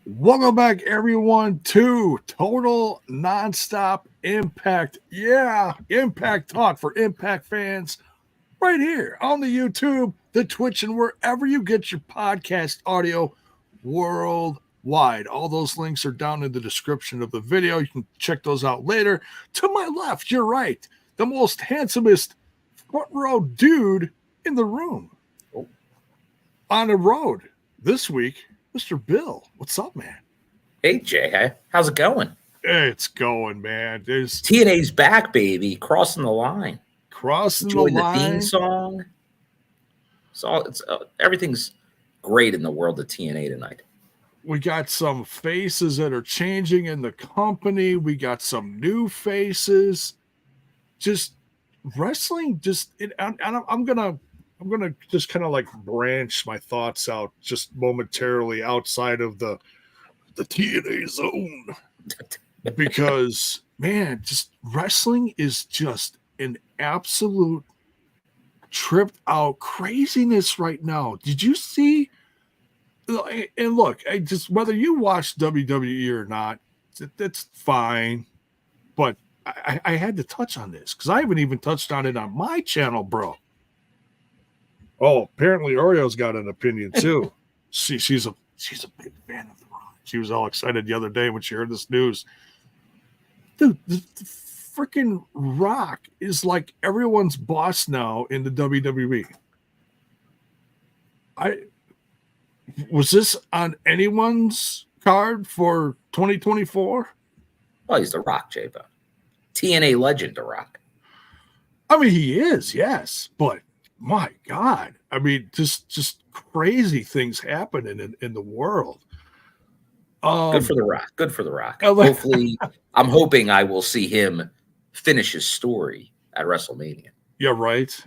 Welcome back, everyone, to Total Nonstop Impact. Yeah, Impact Talk for Impact fans right here on the YouTube, the Twitch, and wherever you get your podcast audio worldwide. All those links are down in the description of the video. You can check those out later. To my left, you're right, the most handsomest front row dude in the room. On the road this week, Mr. Bill, what's up, man? Hey, Jay. How's it going? It's going, man. There's TNA's back, baby. Crossing the line. Crossing Enjoying the line. The theme song. Everything's great in the world of TNA tonight. We got some faces that are changing in the company. We got some new faces. Just wrestling. I'm gonna just kind of like branch my thoughts out just momentarily outside of the TNA zone, because man, just wrestling is just an absolute tripped out craziness right now. Did you see? And look, whether you watch WWE or not, that's fine. But I had to touch on this because I haven't even touched on it on my channel, bro. Oh, apparently Oreo's got an opinion too. She's a big fan of The Rock. She was all excited the other day when she heard this news. Dude, the freaking Rock is like everyone's boss now in the WWE. Was this on anyone's card for 2024? Well, he's The Rock, J-Bone. TNA legend, The Rock. I mean, he is, yes, but my God, I mean, just crazy things happening in the world. Good for The Rock. Good for The Rock. Hopefully, I'm hoping I will see him finish his story at WrestleMania. Yeah, right.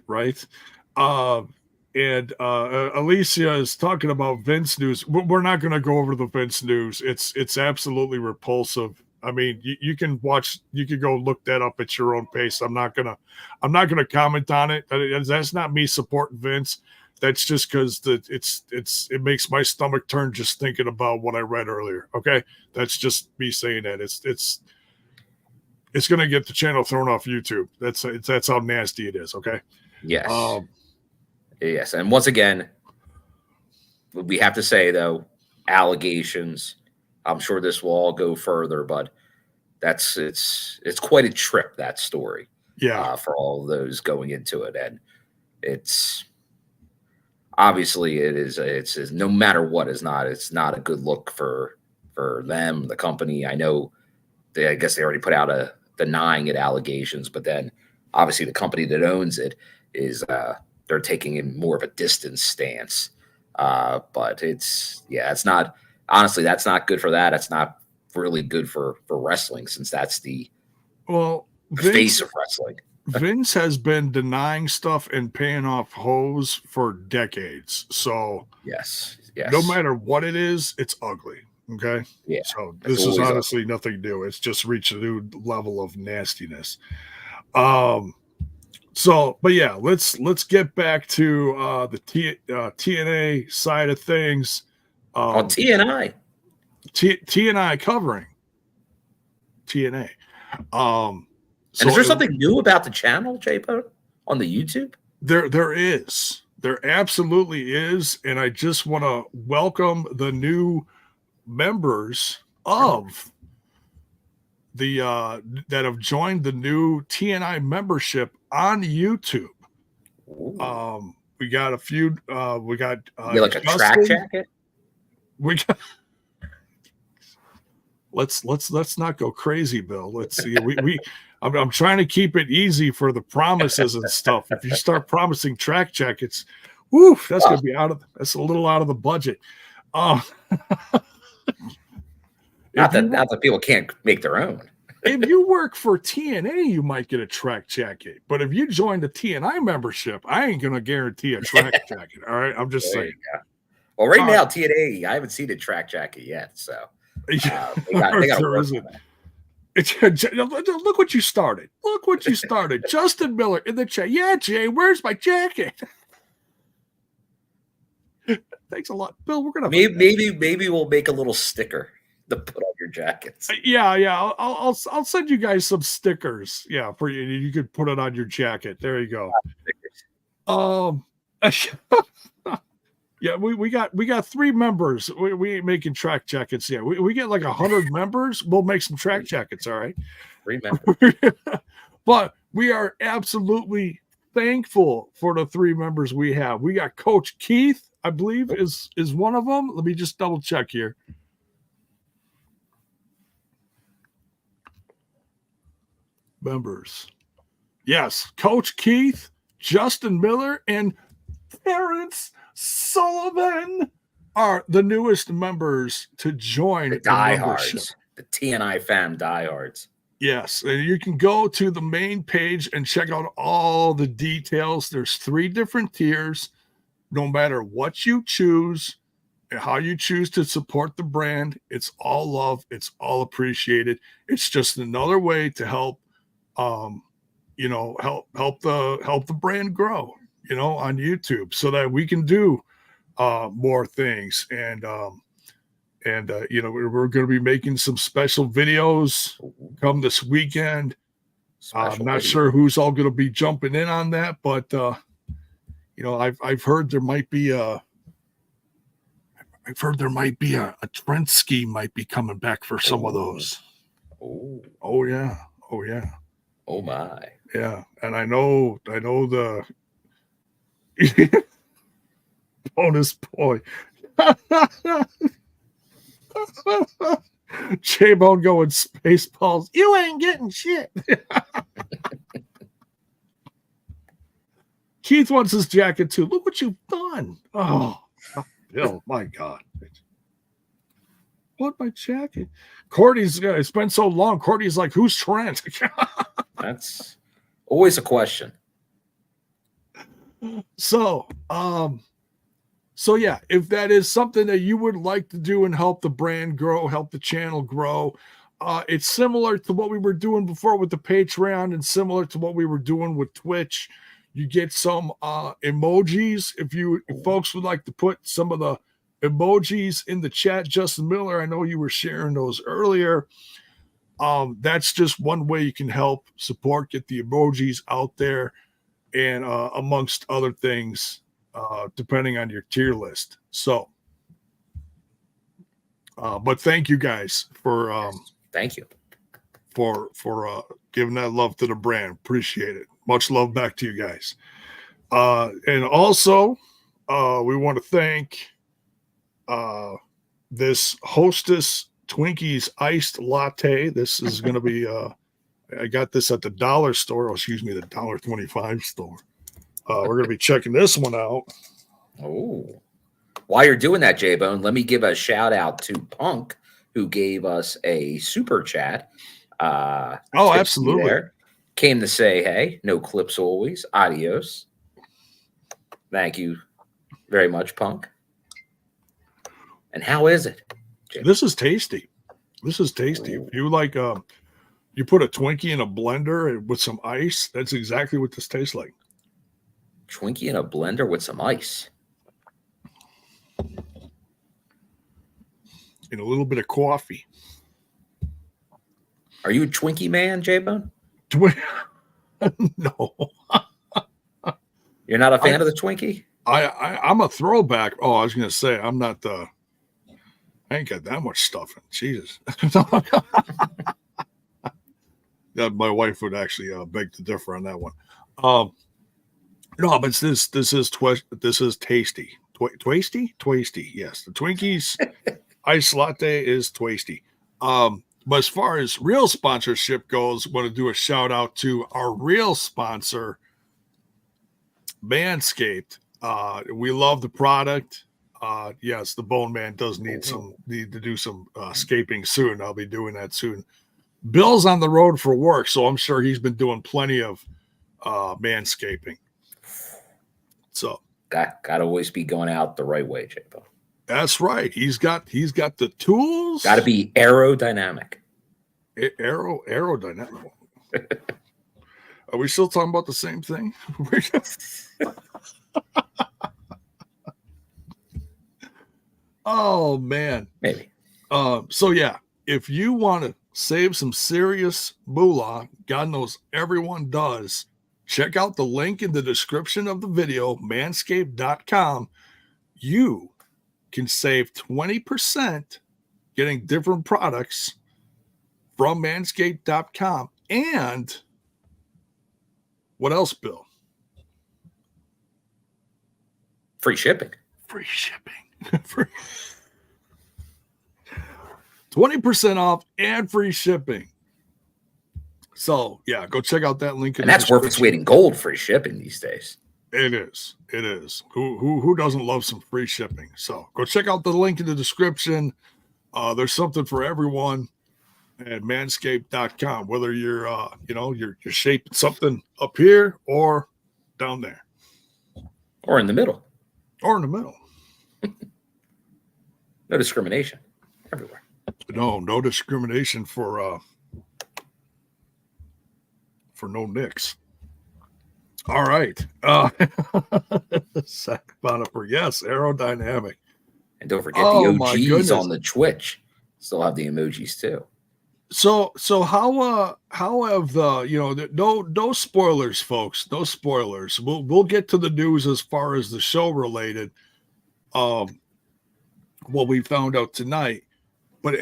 And Alisha is talking about Vince news. We're not going to go over the Vince news. It's absolutely repulsive. I mean, you can watch, you can go look that up at your own pace. I'm not gonna comment on it. That's not me supporting Vince. That's just because it makes my stomach turn just thinking about what I read earlier. Okay, that's just me saying that. It's gonna get the channel thrown off YouTube. That's how nasty it is. Okay. Yes. Yes, and once again, we have to say though, allegations. I'm sure this will all go further, but it's quite a trip, that story. Yeah. For all of those going into it, and it's obviously it's no matter what, it's not a good look for them, the company. I know I guess they already put out a denying it allegations, but then obviously the company that owns it is they're taking in more of a distance stance. But it's not. Honestly, that's not good for that. It's not really good for wrestling, since that's the face of wrestling. Vince has been denying stuff and paying off hoes for decades. So yes. No matter what it is, it's ugly. Okay. Yeah. So this is honestly nothing new. It's just reached a new level of nastiness. So, but yeah, let's get back to the TNA side of things. TNI. TNI covering TNA. And is there something new about the channel, J-Bone, on the YouTube? There is. There absolutely is. And I just want to welcome the new members of the that have joined the new TNI membership on YouTube. We got a few. We got like a Justin. track jacket. We got. Let's not go crazy, Bill. Let's see. I'm trying to keep it easy for the promises and stuff. If you start promising track jackets, woof, that's gonna be that's a little out of the budget. Not that people can't make their own. If you work for TNA, you might get a track jacket. But if you join the TNI membership, I ain't gonna guarantee a track jacket. All right, I'm just saying. Well, right now TNA, I haven't seen a track jacket yet, so they got to work on that. Look what you started. Look what you started. Justin Miller in the chat. Yeah, Jay, where's my jacket? Thanks a lot, Bill. We're gonna maybe we'll make a little sticker to put on your jackets. Yeah. I'll send you guys some stickers. Yeah, for you. You could put it on your jacket. There you go. Yeah, we got 3 members. We ain't making track jackets yet. We get like 100 members. We'll make some track jackets. All right. 3 members. But we are absolutely thankful for the 3 members we have. We got Coach Keith, I believe, is one of them. Let me just double check here. Members. Yes, Coach Keith, Justin Miller, and Terrence Sullivan are the newest members to join the diehards, the TNI fam diehards. Yes, and you can go to the main page and check out all the details. There's 3 different tiers. No matter what you choose and how you choose to support the brand, it's all love. It's all appreciated. It's just another way to help, help the brand grow, on YouTube, so that we can do more things. And we're going to be making some special videos come this weekend. I'm not sure who's all going to be jumping in on that, but I've heard there might be a Trent ski might be coming back for some of those. Oh yeah. Oh my. Yeah, and I know the bonus boy. J-Bone going Spaceballs. You ain't getting shit. Keith wants his jacket too. Look what you've done. Oh, Bill, my God. What, my jacket? Cordy's, it's been so long. Cordy's like, who's Trent? That's always a question. So yeah, if that is something that you would like to do and help the brand grow, help the channel grow, it's similar to what we were doing before with the Patreon and similar to what we were doing with Twitch. You get some emojis. If folks would like to put some of the emojis in the chat, Justin Miller, I know you were sharing those earlier. That's just one way you can help support, get the emojis out there, and amongst other things, depending on your tier list. So, but thank you guys for thank you for giving that love to the brand. Appreciate it. Much love back to you guys. And also, we want to thank this Hostess Twinkies iced latte. This is going to be I got this at the dollar store. The $1.25 store. We're going to be checking this one out. Oh, while you're doing that, J-Bone, let me give a shout out to Punk, who gave us a super chat. Absolutely. There. Came to say, hey, no clips always. Adios. Thank you very much, Punk. And how is it, J-Bone? This is tasty. Ooh. You like you put a Twinkie in a blender with some ice. That's exactly what this tastes like. Twinkie in a blender with some ice. And a little bit of coffee. Are you a Twinkie man, J-Bone? No. You're not a fan of the Twinkie? I'm a throwback. Oh, I was going to say, I'm not I ain't got that much stuff in. Jesus. Yeah, my wife would actually beg to differ on that one. No, but this is tasty. Twisty. Yes, the Twinkies ice latte is twisty. But as far as real sponsorship goes, I want to do a shout out to our real sponsor, Manscaped. We love the product. Yes, the Bone Man does need to do some scaping soon. I'll be doing that soon. Bill's on the road for work, so I'm sure he's been doing plenty of manscaping. So got to always be going out the right way, J-Bone. That's right. He's got the tools. Got to be aerodynamic. Aerodynamic. Are we still talking about the same thing? Oh man. Maybe. So yeah, if you want to save some serious moolah, God knows everyone does, check out the link in the description of the video, manscaped.com. You can save 20% getting different products from manscaped.com. And what else, Bill? Free shipping. Free shipping. 20% off and free shipping. So yeah, go check out that link. And that's worth its weight in gold, free shipping these days. It is. It is. Who doesn't love some free shipping? So go check out the link in the description. There's something for everyone at manscaped.com, whether you're you're shaping something up here or down there. Or in the middle. Or in the middle. No discrimination. Everywhere. No discrimination for no nicks. All right. Zach Bonifer, yes, aerodynamic. And don't forget the OGs on the Twitch still have the emojis too. So how have the no spoilers, folks, no spoilers. We'll get to the news as far as the show related. What we found out tonight, but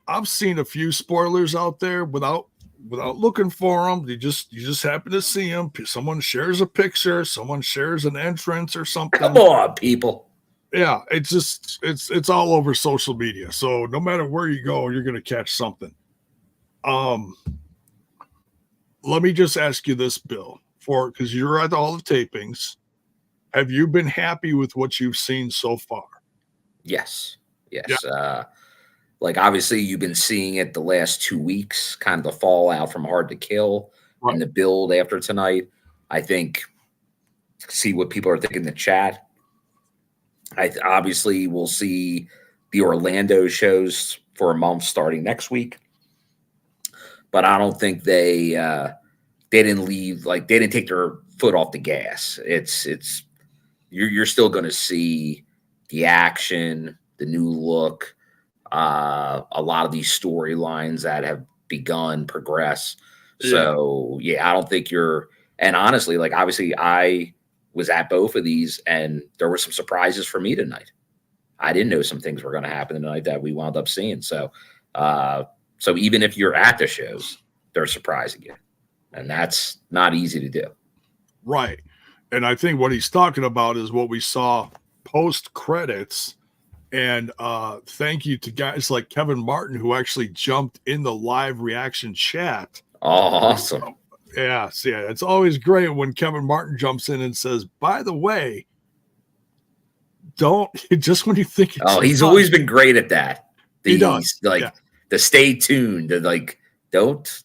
I've seen a few spoilers out there without looking for them. You just happen to see them. Someone shares a picture, someone shares an entrance or something. Come on, people. Yeah, it's all over social media. So no matter where you go, you're gonna catch something. Let me just ask you this, Bill, because you're at all the tapings. Have you been happy with what you've seen so far? Yes. Yeah. Like obviously you've been seeing it the last 2 weeks, kind of the fallout from Hard to Kill and the build after tonight. I think see what people are thinking in the chat. Obviously we'll see the Orlando shows for a month starting next week. But I don't think they didn't leave, like they didn't take their foot off the gas. You're still going to see the action, the new look, a lot of these storylines that have begun progress. So yeah, I don't think and honestly, like obviously I was at both of these and there were some surprises for me tonight. I didn't know some things were going to happen tonight that we wound up seeing. So even if you're at the shows, they're surprising you. And that's not easy to do. Right. And I think what he's talking about is what we saw post credits. And thank you to guys like Kevin Martin, who actually jumped in the live reaction chat. Awesome. Yeah. It's always great when Kevin Martin jumps in and says, by the way, don't just when you think it's he's always been great at that. He does. The stay tuned, the don't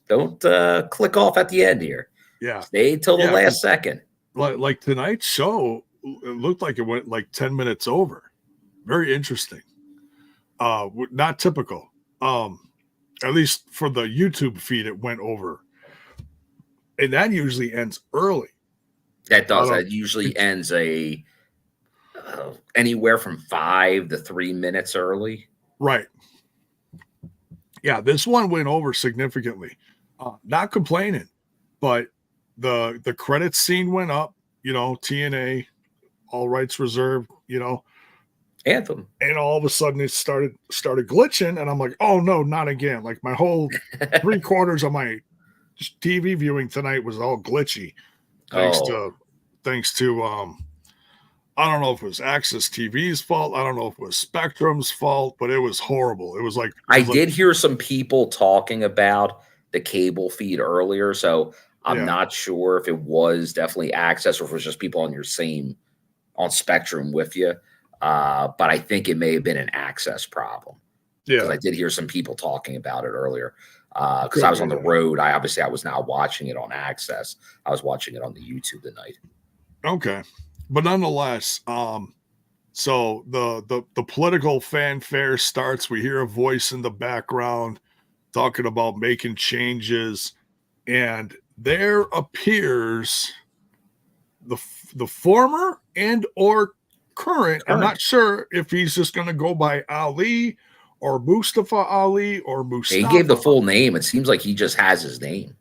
click off at the end here. Yeah. Stay till the last second. Like tonight's show, it looked like it went like 10 minutes over. Very interesting. Not typical. At least for the YouTube feed, it went over. And that usually ends early. That does. That usually ends anywhere from 5 to 3 minutes early. Right. Yeah, this one went over significantly. Not complaining, but the credits scene went up. TNA, all rights reserved. Anthem. And all of a sudden it started glitching, and I'm like, oh no, not again. Like my whole 3/4 of my TV viewing tonight was all glitchy. Thanks to I don't know if it was Access TV's fault. I don't know if it was Spectrum's fault, but it was horrible. It was like I did hear some people talking about the cable feed earlier, so I'm not sure if it was definitely Access or if it was just people on Spectrum with you. But I think it may have been an Access problem. Yeah, because I did hear some people talking about it earlier. Because I was on the road. I was not watching it on Access. I was watching it on the YouTube tonight. Okay. But nonetheless, so the political fanfare starts. We hear a voice in the background talking about making changes, and there appears the former and or current. I'm not sure if he's just going to go by Ali or Mustafa Ali or Mustafa. He gave the full name. It seems like he just has his name.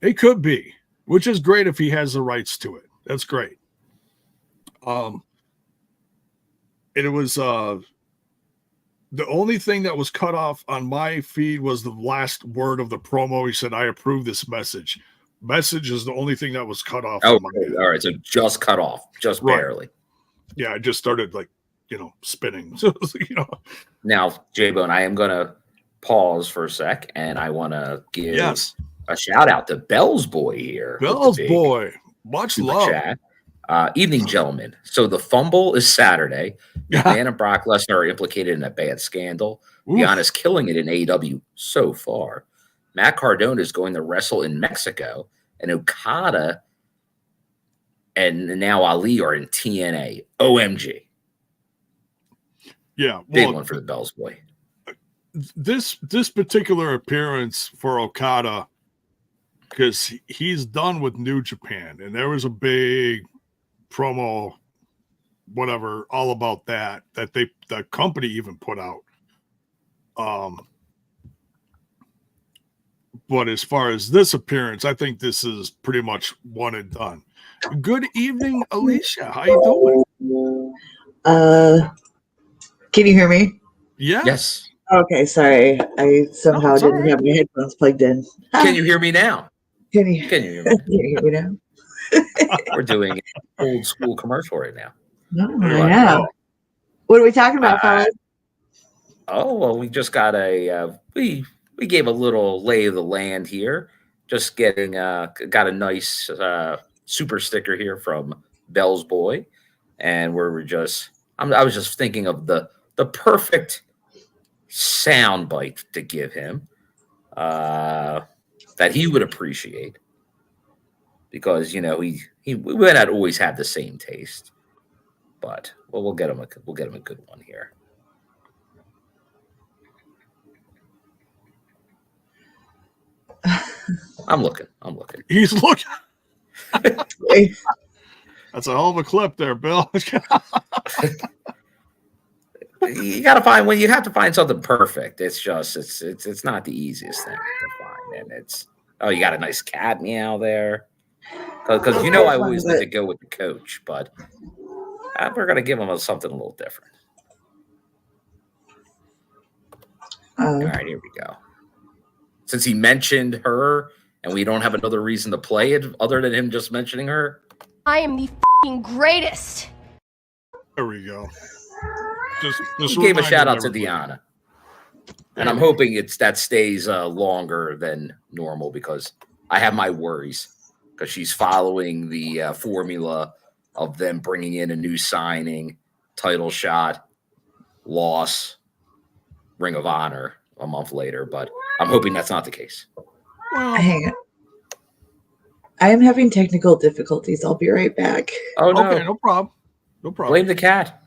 It could be, which is great if he has the rights to it. That's great. It was the only thing that was cut off on my feed was the last word of the promo. He said, "I approve this message." Message is the only thing that was cut off. Oh, all right. So just cut off, just Right. barely. Yeah, I just started spinning. So Now, J-Bone, I am gonna pause for a sec, and I want to give a shout out to Bell's Boy here. Bell's Boy, much love. Chat. Evening, gentlemen. So the fumble is Saturday. McMahon and Brock Lesnar are implicated in a bad scandal. Giannis killing it in AEW so far. Matt Cardona is going to wrestle in Mexico, and Okada and now Ali are in TNA. OMG. Yeah. Big one for the Bell's Boy. This particular appearance for Okada, because he's done with New Japan, and there was a big promo, whatever, all about that the company even put out. But as far as this appearance, I think this is pretty much one and done. Good evening, Alisha. How you doing? Can you hear me? Yes. Okay, sorry. I somehow didn't have my headphones plugged in. Can you hear me now? Can you hear me? Can you hear me now? We're doing an old school commercial right now. I know. What are we talking about, fellas? Oh, well, we just got we gave a little lay of the land here. Just getting got a nice super sticker here from Bell's Boy, and I was just thinking of the perfect sound bite to give him that he would appreciate, because we might not always have the same taste, but we'll get him a good one here. I'm looking. He's looking. That's a hell of a clip there, Bill. You got to find when you have to find something perfect. It's just it's not the easiest thing to find, and you got a nice cat meow there, because I always like to go with the coach, but we're gonna give him something a little different. All right, here we go. Since he mentioned her, and we don't have another reason to play it other than him just mentioning her. I am the greatest. There we go. Just he gave a shout out to Deanna. And I'm hoping that stays longer than normal, because I have my worries, because she's following the formula of them bringing in a new signing, title shot, loss, Ring of Honor a month later, but I'm hoping that's not the case. Hang on. I am having technical difficulties. I'll be right back. Oh, no. Okay, no problem. Blame the cat.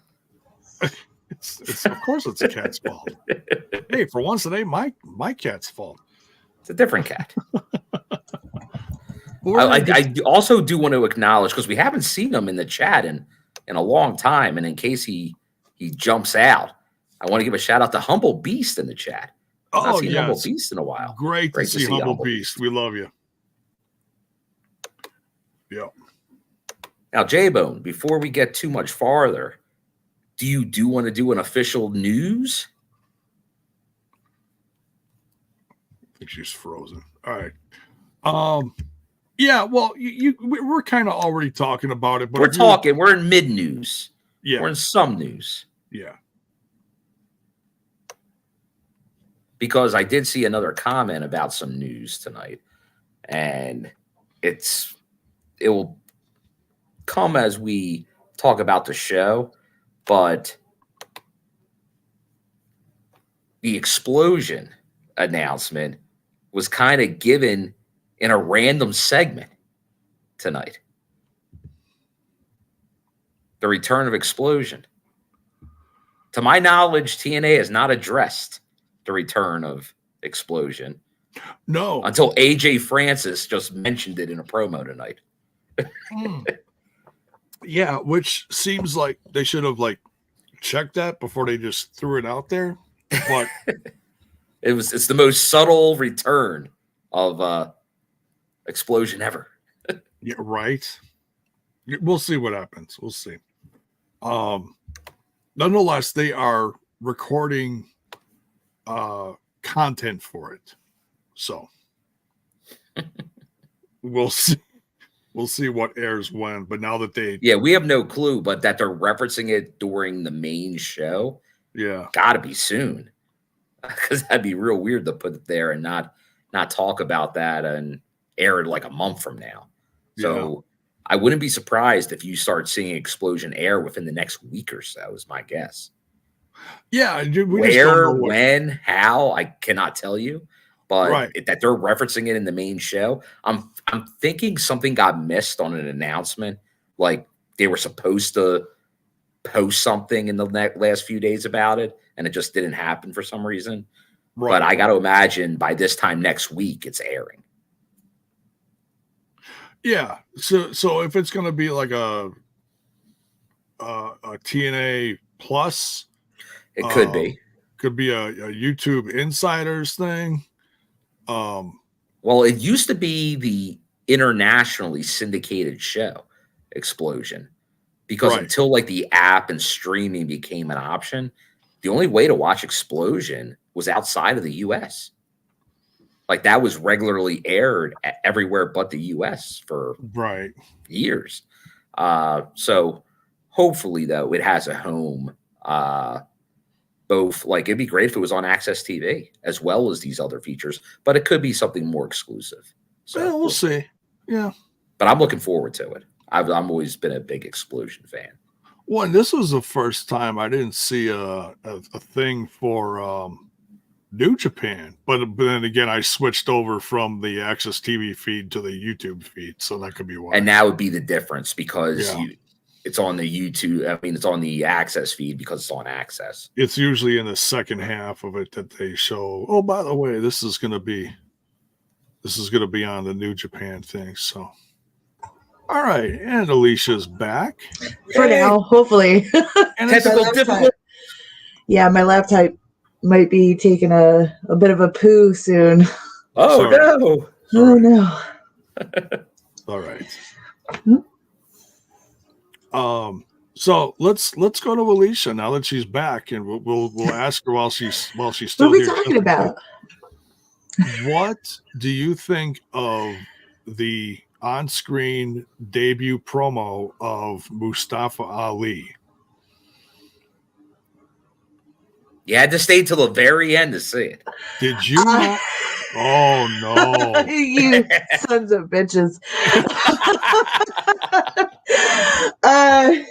It's of course it's a cat's fault. Hey, for once today, my cat's fault. It's a different cat. I also do want to acknowledge, because we haven't seen him in the chat in a long time, and in case he jumps out, I want to give a shout out to Humble Beast in the chat. I've not seen Humble Beast in a while. Great to see Humble Beast. We love you. Yeah. Now, J-Bone, before we get too much farther, do you want to do an official news? I think she's frozen. All right. Yeah, well, we're kind of already talking about it, but we're in mid news. Yeah. We're in some news. Yeah. Because I did see another comment about some news tonight, and it will come as we talk about the show, but the explosion announcement was kind of given in a random segment tonight. The return of Explosion. To my knowledge, TNA has not addressed the return of Explosion. No. Until AJ Francis just mentioned it in a promo tonight. Yeah, which seems like they should have like checked that before they just threw it out there. But it's the most subtle return of Explosion ever. yeah, right. We'll see what happens. We'll see. Nonetheless, they are recording content for it. So we'll see. We'll see what airs when. But now that we have no clue, but that they're referencing it during the main show, gotta be soon. Because that'd be real weird to put it there and not talk about that and air it like a month from now. So I wouldn't be surprised if you start seeing Explosion air within the next week or so, is my guess. Yeah. Where, when, how, I cannot tell you. But that they're referencing it in the main show, I'm thinking something got missed on an announcement. Like they were supposed to post something in the last few days about it, and it just didn't happen for some reason. Right. But I got to imagine by this time next week it's airing. Yeah. So if it's going to be like a TNA Plus, it could be a YouTube Insiders thing. Well, it used to be the internationally syndicated show, Explosion, because until like the app and streaming became an option, the only way to watch Explosion was outside of the US. Like that was regularly aired everywhere but the US for years. So hopefully though, it has a home, both like it'd be great if it was on Access TV as well as these other features, but it could be something more exclusive. So we'll see. Yeah. But I'm looking forward to it. I've always been a big Explosion fan. Well, this was the first time I didn't see a thing for New Japan, but then again, I switched over from the Access TV feed to the YouTube feed, so that could be why. And that would be the difference because it's on the YouTube. I mean, it's on the Access feed because it's on Access. It's usually in the second half of it that they show. Oh, by the way, this is going to be on the New Japan thing. So, all right, and Alicia's back for now, hopefully. And difficult. Yeah, my laptop might be taking a bit of a poo soon. Oh no! Oh no! All right. So let's go to Alisha now that she's back, and we'll ask her while she's still here. What are we talking about? What do you think of the on-screen debut promo of Mustafa Ali? You had to stay till the very end to see it. Did you? Oh no! You sons of bitches! I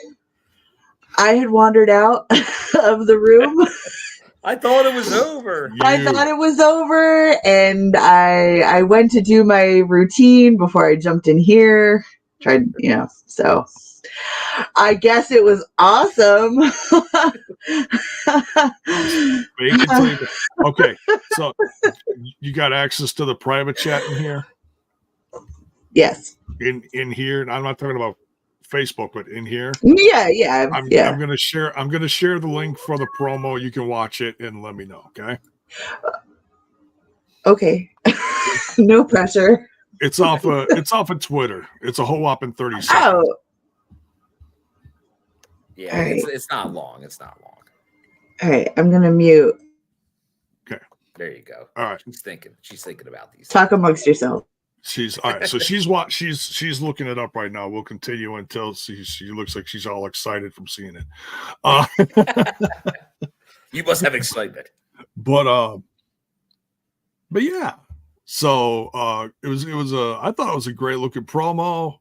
had wandered out of the room. I thought it was over. I thought it was over, and I went to do my routine before I jumped in here. Tried, so I guess it was awesome. Okay, so you got access to the private chat in here? Yes. In here, and I'm not talking about Facebook, but in here. Yeah. I'm gonna share the link for the promo. You can watch it and let me know. Okay. Okay. No pressure. It's off of Twitter. It's a whole whopping 30 seconds. Oh. Yeah, it's not long. It's not long. All right, I'm gonna mute. Okay. There you go. All right. She's thinking about these. Talk amongst yourself. She's all right. So she's looking it up right now. We'll continue until she looks like she's all excited from seeing it. You must have excitement. But yeah. So it was I thought it was a great looking promo.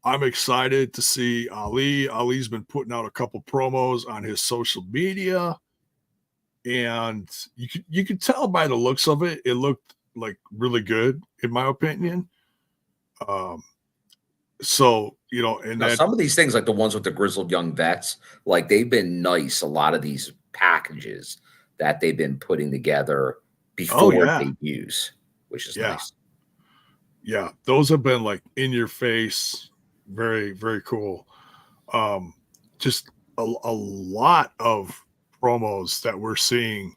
I'm excited to see Ali. Ali's been putting out a couple promos on his social media, and you could tell by the looks of it, it looked like really good in my opinion. So and now, some of these things, like the ones with the grizzled young vets, like they've been nice. A lot of these packages that they've been putting together before debuts, which is nice. Yeah, those have been like in your face, very, very cool. Just a lot of promos that we're seeing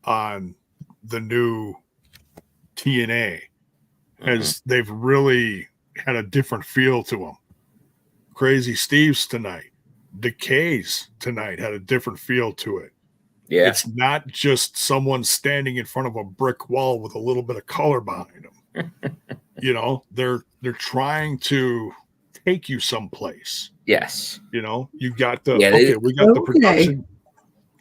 on the new TNA as they've really had a different feel to them. Crazy Steve's tonight, Decay's tonight had a different feel to it. Yeah. It's not just someone standing in front of a brick wall with a little bit of color behind them. You know, they're trying to take you someplace. Yes. You know, you got the we got the production.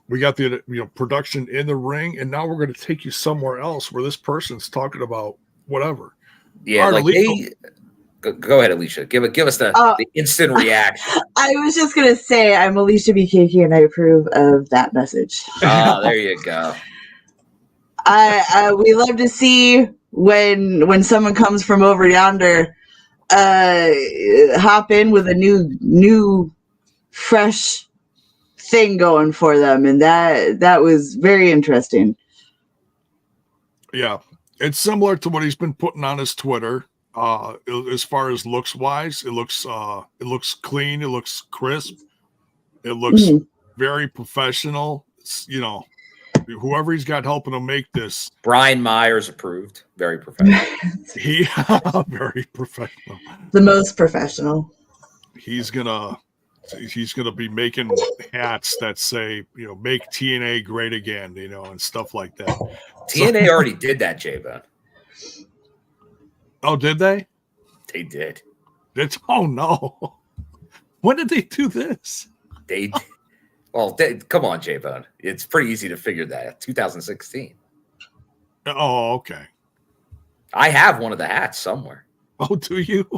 We got the production in the ring, and now we're going to take you somewhere else where this person's talking about whatever. Yeah, All right, like go ahead, Alisha. Give us the instant reaction. I was just gonna say I'm Alisha BKK and I approve of that message. Oh, there you go. We love to see when someone comes from over yonder, hop in with a new fresh thing going for them, and that was very interesting. Yeah, it's similar to what he's been putting on his Twitter. As far as looks wise, it looks clean, it looks crisp, it looks very professional. It's, you know, whoever he's got helping him make this, Brian Myers approved. Very professional. Very professional. The most professional. He's gonna be making hats that say, you know, make TNA great again, you know, and stuff like that. TNA already did that, J-Bone. Oh, did they? They did. Oh no! When did they do this? Come on, J-Bone. It's pretty easy to figure that out. 2016. Oh, okay. I have one of the hats somewhere. Oh, do you?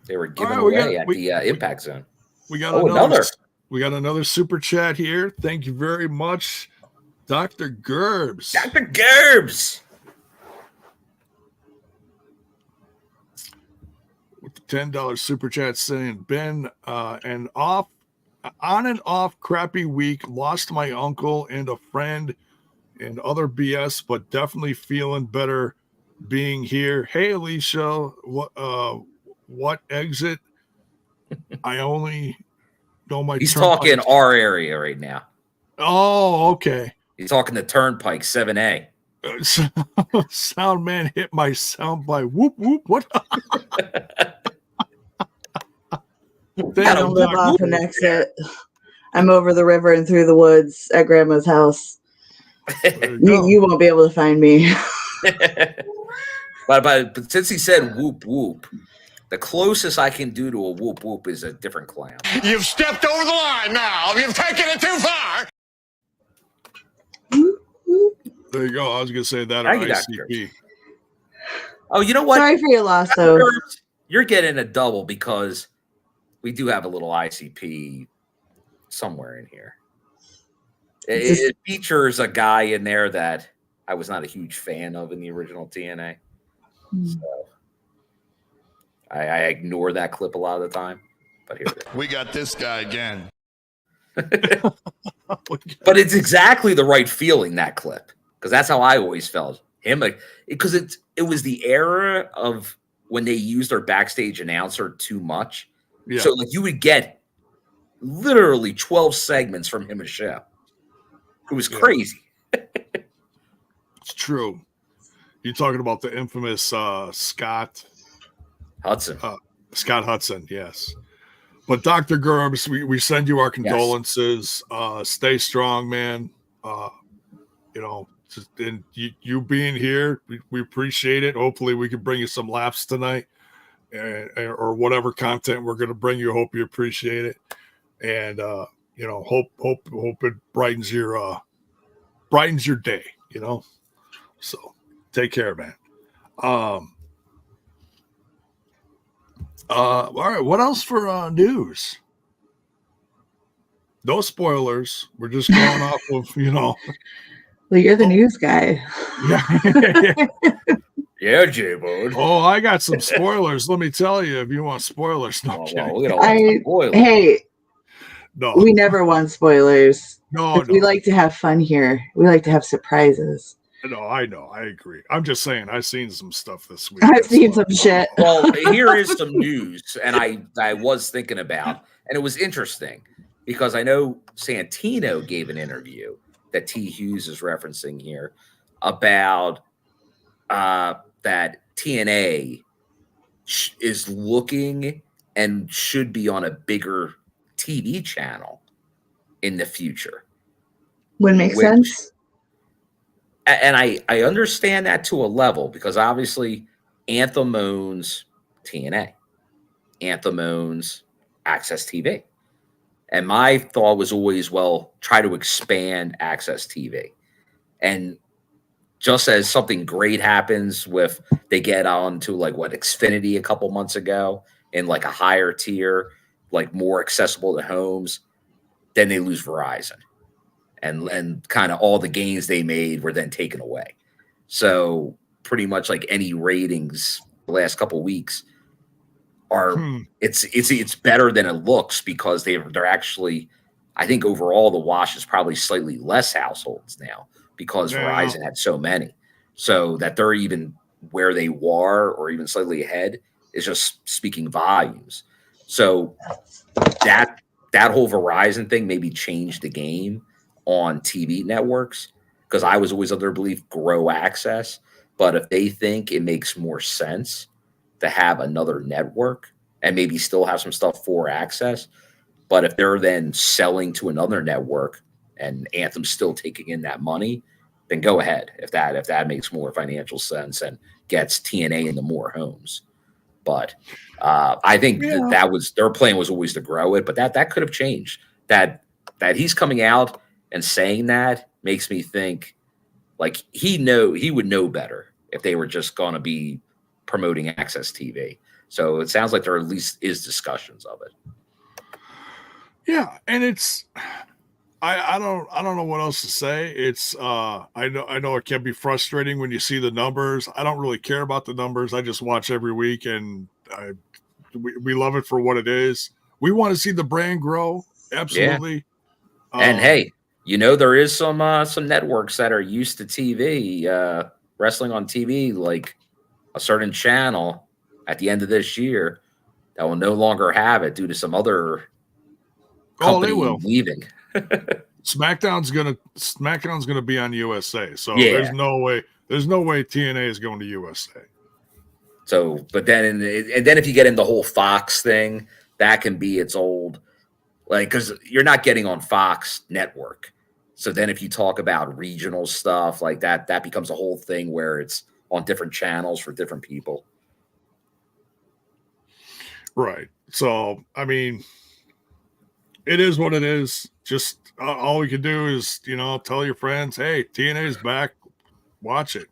They were given away at the Impact Zone. We got another. We got another super chat here. Thank you very much, Dr. Gerbs. Dr. Gerbs. With the $10 super chat saying, been on and off crappy week, lost my uncle and a friend and other BS, but definitely feeling better being here. Hey, Alisha, what exit? I only know my He's talking our area right now. Oh, okay. He's talking the Turnpike 7A. Sound man hit my sound by whoop whoop. What? I don't live off an exit. I'm over the river and through the woods at Grandma's house. You won't be able to find me. but since he said whoop whoop, the closest I can do to a whoop whoop is a different clown. You've stepped over the line now. You've taken it too far. There you go. I was going to say that or ICP. Oh, you know what? Sorry for your loss, though. You're getting a double because we do have a little ICP somewhere in here. It features a guy in there that I was not a huge fan of in the original TNA. So I ignore that clip a lot of the time. But here we got this guy again. But it's exactly the right feeling, that clip, because that's how I always felt him. Like, because it was the era of when they used their backstage announcer too much. Yeah. So like you would get literally 12 segments from him a show. It was crazy. It's true. You're talking about the infamous Scott Hudson. Scott Hudson, yes. But Dr. Gerbs, we send you our condolences. Yes. Stay strong, man. You know, and you being here, we appreciate it. Hopefully we can bring you some laughs tonight, or whatever content we're going to bring you. Hope you appreciate it. And, you know, hope it brightens your day, you know? So take care, man. All right, what else for news? No spoilers. We're just going off of, you know. Well, you're the news guy. Yeah, J-Bone. Oh, I got some spoilers. Let me tell you, if you want spoilers. No, hey, no, we never want spoilers. No. We like to have fun here. We like to have surprises. I know. I agree. I'm just saying, I've seen some stuff this week. I've seen some shit. Well, here is some news, and I was thinking about, and it was interesting because I know Santino gave an interview that T. Hughes is referencing here about that TNA is looking and should be on a bigger TV channel in the future. Would make sense. And I understand that to a level because obviously Anthem owns TNA. Anthem owns Access TV. And my thought was always, well, try to expand Access TV. And just as something great happens with they get on to like what Xfinity a couple months ago in like a higher tier, like more accessible to homes, then they lose Verizon. And kind of all the gains they made were then taken away. So pretty much like any ratings the last couple of weeks are it's better than it looks because they're actually, I think overall the wash is probably slightly less households now because Verizon had so many. So that they're even where they were or even slightly ahead is just speaking volumes. So that whole Verizon thing maybe changed the game on TV networks because I was always under belief grow access. But if they think it makes more sense to have another network and maybe still have some stuff for access, but if they're then selling to another network and Anthem's still taking in that money, then go ahead if that makes more financial sense and gets TNA into more homes. But I think that was their plan was always to grow it, but that could have changed. That he's coming out and saying that makes me think like he would know better if they were just going to be promoting Access TV. So it sounds like there at least is discussions of it. Yeah, and it's I don't know what else to say. It's I know it can be frustrating when you see the numbers. I don't really care about the numbers. I just watch every week, and we love it for what it is. We want to see the brand grow, absolutely. Yeah. And hey, there is some networks that are used to TV, wrestling on TV, like a certain channel at the end of this year that will no longer have it due to some other company leaving. SmackDown's gonna be on USA, so there's no way TNA is going to USA. So, but then if you get in the whole Fox thing, that can be its old, like, because you're not getting on Fox network. So then if you talk about regional stuff like that, that becomes a whole thing where it's on different channels for different people. Right. So, I mean, it is what it is. Just all we can do is, tell your friends, hey, TNA is back. Watch it,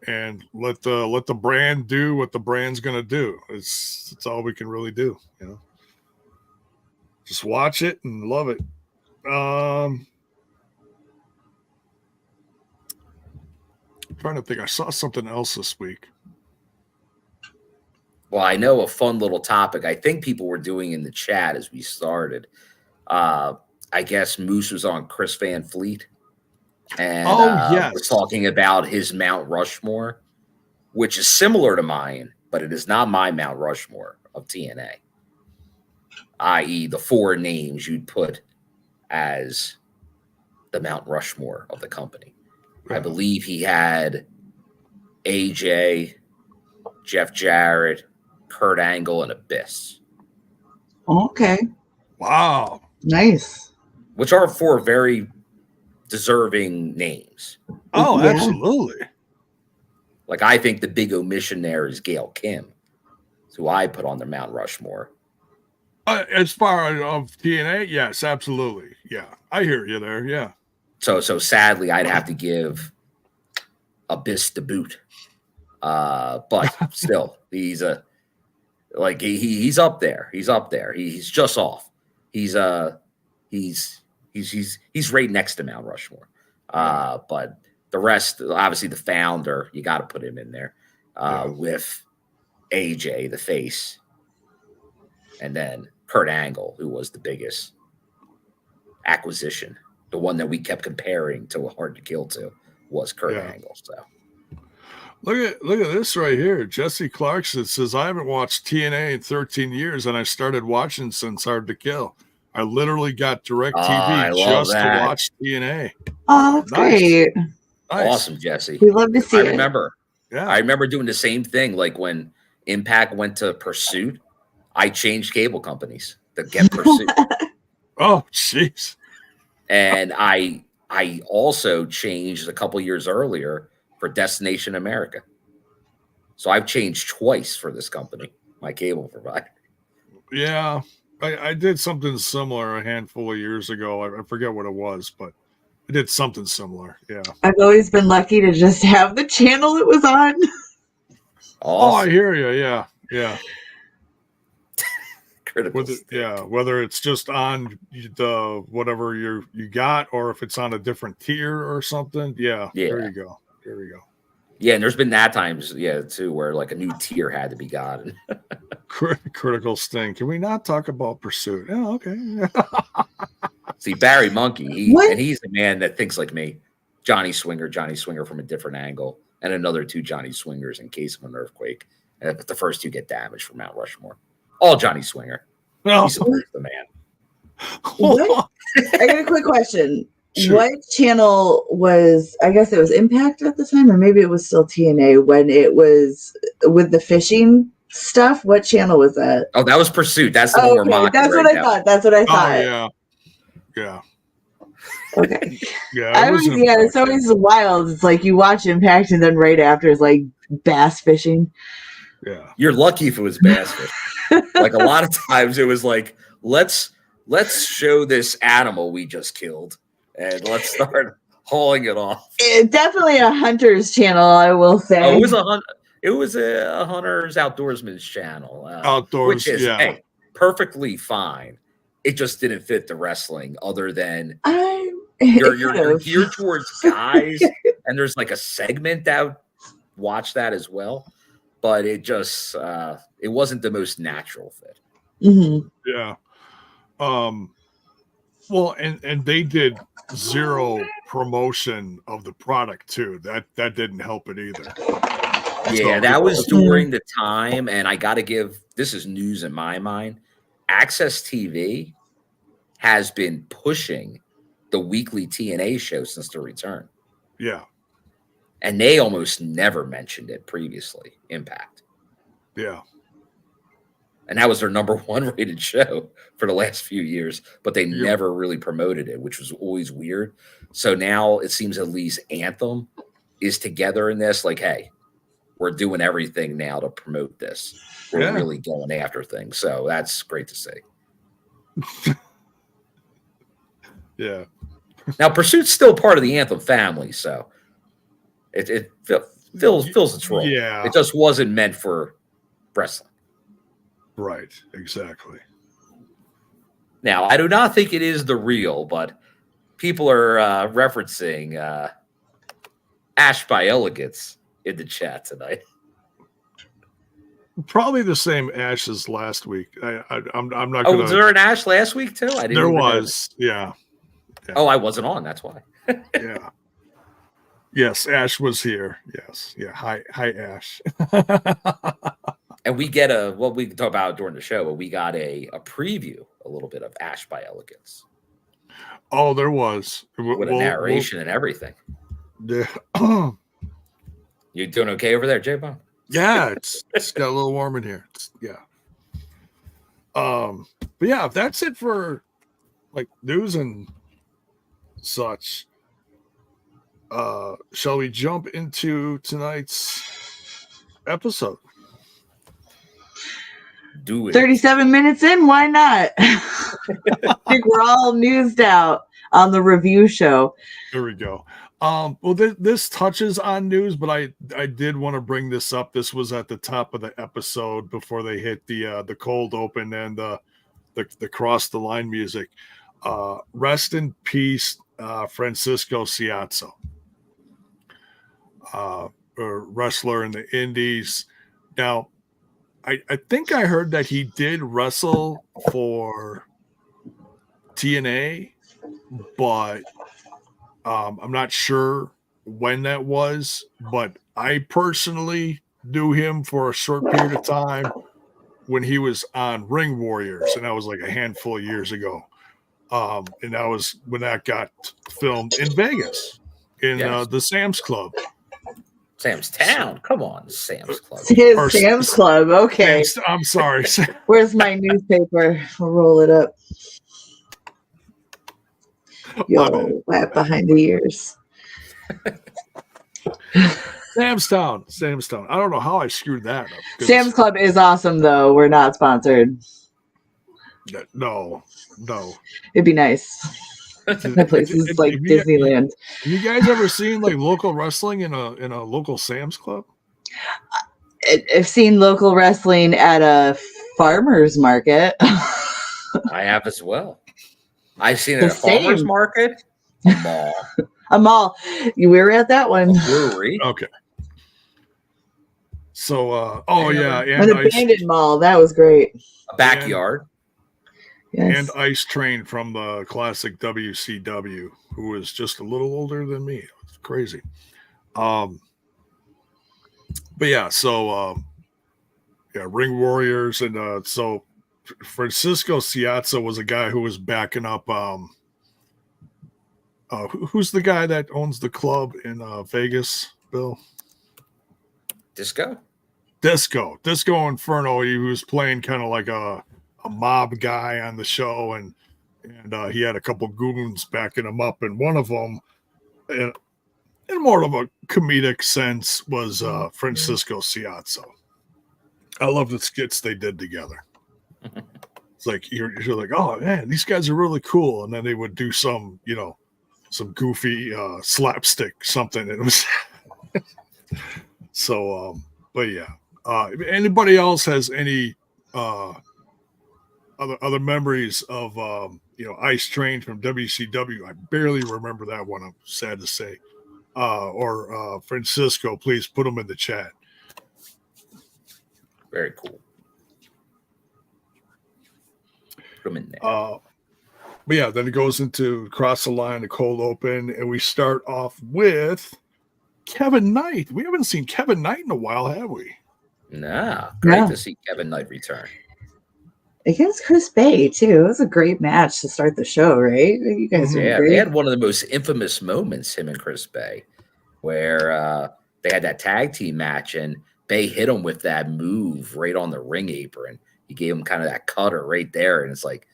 and let the brand do what the brand's going to do. It's all we can really do, Just watch it and love it. I'm trying to think. I saw something else this week. Well, I know a fun little topic I think people were doing in the chat as we started. I guess Moose was on Chris Van Fleet and was talking about his Mount Rushmore, which is similar to mine, but it is not my Mount Rushmore of TNA, i.e. the 4 names you'd put as the Mount Rushmore of the company. Yeah. I believe he had AJ, Jeff Jarrett, Kurt Angle, and Abyss. Okay. Wow. Nice. Which are 4 very deserving names. Oh, yeah. Absolutely. Like, I think the big omission there is Gail Kim, who I put on the Mount Rushmore. As far as TNA, yes, absolutely. Yeah, I hear you there. Yeah. So sadly, I'd have to give Abyss the boot. But still, he's he's up there. He's up there. He's just off. He's right next to Mount Rushmore. But the rest, obviously the founder, you got to put him in there with AJ, the face, and then Kurt Angle, who was the biggest acquisition, the one that we kept comparing to a Hard to Kill to was Kurt Yeah. Angle. So Look at this right here. Jesse Clarkson says, I haven't watched TNA in 13 years, and I started watching since Hard to Kill. I literally got direct I TV love just that. to watch TNA. Oh, that's great. Nice. Awesome, Jesse. We love to see I it. remember. Yeah. I remember doing the same thing. Like when Impact went to Pursuit, I changed cable companies to get Pursuit. Oh, jeez. And I also changed a couple years earlier for Destination America. So I've changed twice for this company, my cable provider. Yeah. I did something similar a handful of years ago. I forget what it was, but I did something similar. Yeah. I've always been lucky to just have the channel it was on. Oh, I hear you. Yeah. Yeah. Critical. Whether it's just on the whatever you got, or if it's on a different tier or something. Yeah. There you go. There we go. Yeah, and there's been that times, too, where like a new tier had to be gotten. Critical Sting. Can we not talk about Pursuit? Oh, okay. See, Barry Monkey, he's the man that thinks like me. Johnny Swinger from a different angle, and another 2 Johnny Swingers in case of an earthquake. And the first 2 get damaged from Mount Rushmore. All Johnny Swinger. No. He's the man. What? I got a quick question. Sure. What channel was, I guess it was Impact at the time, or maybe it was still TNA when it was with the fishing stuff? What channel was that? Oh, that was Pursuit. That's the one we're mocking. That's what I thought. That's what I thought. Oh, yeah. Yeah. Okay. Yeah. It's always wild. It's like you watch Impact and then right after it's like bass fishing. Yeah. You're lucky if it was bass fishing. Like a lot of times it was like, let's show this animal we just killed and let's start hauling it off. Definitely a hunter's channel, I will say. Oh, it was a hunter's outdoorsman's channel. Outdoors, which is perfectly fine. It just didn't fit the wrestling other than you're geared towards guys and there's like a segment that watch that as well. But it just it wasn't the most natural fit. Mm-hmm. Yeah. Well, and they did zero promotion of the product too. That didn't help it either. Yeah, that was during the time, and I got to give this is news in my mind. Access TV has been pushing the weekly TNA show since the return. Yeah. And they almost never mentioned it previously, Impact. Yeah. And that was their number 1 rated show for the last few years, but they never really promoted it, which was always weird. So now it seems at least Anthem is together in this. Like, hey, we're doing everything now to promote this. We're really going after things. So that's great to see. Yeah. Now, Pursuit's still part of the Anthem family, so it fills its role. Yeah. It just wasn't meant for wrestling. Right. Exactly. Now, I do not think it is the real, but people are referencing Ash by Elegance in the chat tonight. Probably the same Ash as last week. I'm not Oh, gonna. was there an Ash last week too? I didn't. There was. Yeah. Oh, I wasn't on. That's why. Yeah. Yes, Ash was here. Yes. Yeah. Hi, Ash. And we get we can talk about during the show, but we got a preview, a little bit of Ash by Elegance. Oh, there was. With a narration and everything. Yeah. You doing okay over there, J-Bone? Yeah, it's got a little warm in here. But yeah, that's it for like news and such. Shall we jump into tonight's episode? Do it. 37 minutes in, why not? I think we're all newsed out on the review show. Here we go. Well, this touches on news, but I did want to bring this up. This was at the top of the episode before they hit the cold open and the cross the line music. Rest in peace, Francisco Ciazzo, a wrestler in the Indies. Now, I think I heard that he did wrestle for TNA, but I'm not sure when that was, but I personally knew him for a short period of time when he was on Ring Warriors, and that was like a handful of years ago. And that was when that got filmed in Vegas in the Sam's Club. Sam's Town. Come on, Sam's Club. Sam's Club. Okay. I'm sorry. Where's my newspaper? I'll roll it up. Yo, wet behind the ears. Sam's Town. I don't know how I screwed that up. Sam's Club is awesome, though. We're not sponsored. No. It'd be nice. That place is like Disneyland. Have you guys ever seen like local wrestling in a local Sam's Club? I've seen local wrestling at a farmer's market. I have as well. I've seen it at a farmer's market, a mall. A mall. We were at that one. A brewery. Okay. So, and an abandoned mall. That was great. A backyard. Yes. And Ice Train from the classic WCW, who was just a little older than me. It's crazy. But yeah, so Ring Warriors, and so Francisco Ciazza was a guy who was backing up. Who's the guy that owns the club in Vegas, Bill? Disco Inferno. He was playing kind of like a mob guy on the show, and he had a couple goons backing him up, and one of them, in more of a comedic sense, was Francisco Ciazza. I love the skits they did together. It's like you're like, oh man, these guys are really cool, and then they would do some goofy slapstick something. It was so. But yeah, if anybody else has any other memories of Ice Train from WCW, I barely remember that one, I'm sad to say. Or Francisco, please put them in the chat. Very cool. Put them in there. But yeah, then it goes into Cross the Line, the cold open, and we start off with Kevin Knight. We haven't seen Kevin Knight in a while, have we? Nah, great to see Kevin Knight return. Against Chris Bay, too. It was a great match to start the show, right? You guys were great. They had one of the most infamous moments, him and Chris Bay, where they had that tag team match, and Bay hit him with that move right on the ring apron. He gave him kind of that cutter right there, and it's like,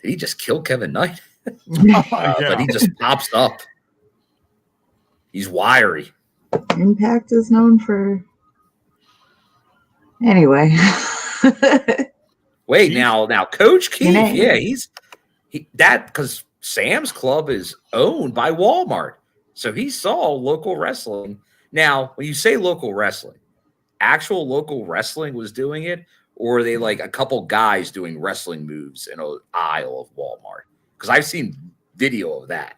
did he just kill Kevin Knight? But he just pops up. He's wiry. Impact is known for... Anyway. Wait, now, Coach Keith, because Sam's Club is owned by Walmart, so he saw local wrestling. Now, when you say local wrestling, actual local wrestling was doing it, or are they like a couple guys doing wrestling moves in an aisle of Walmart? Because I've seen video of that.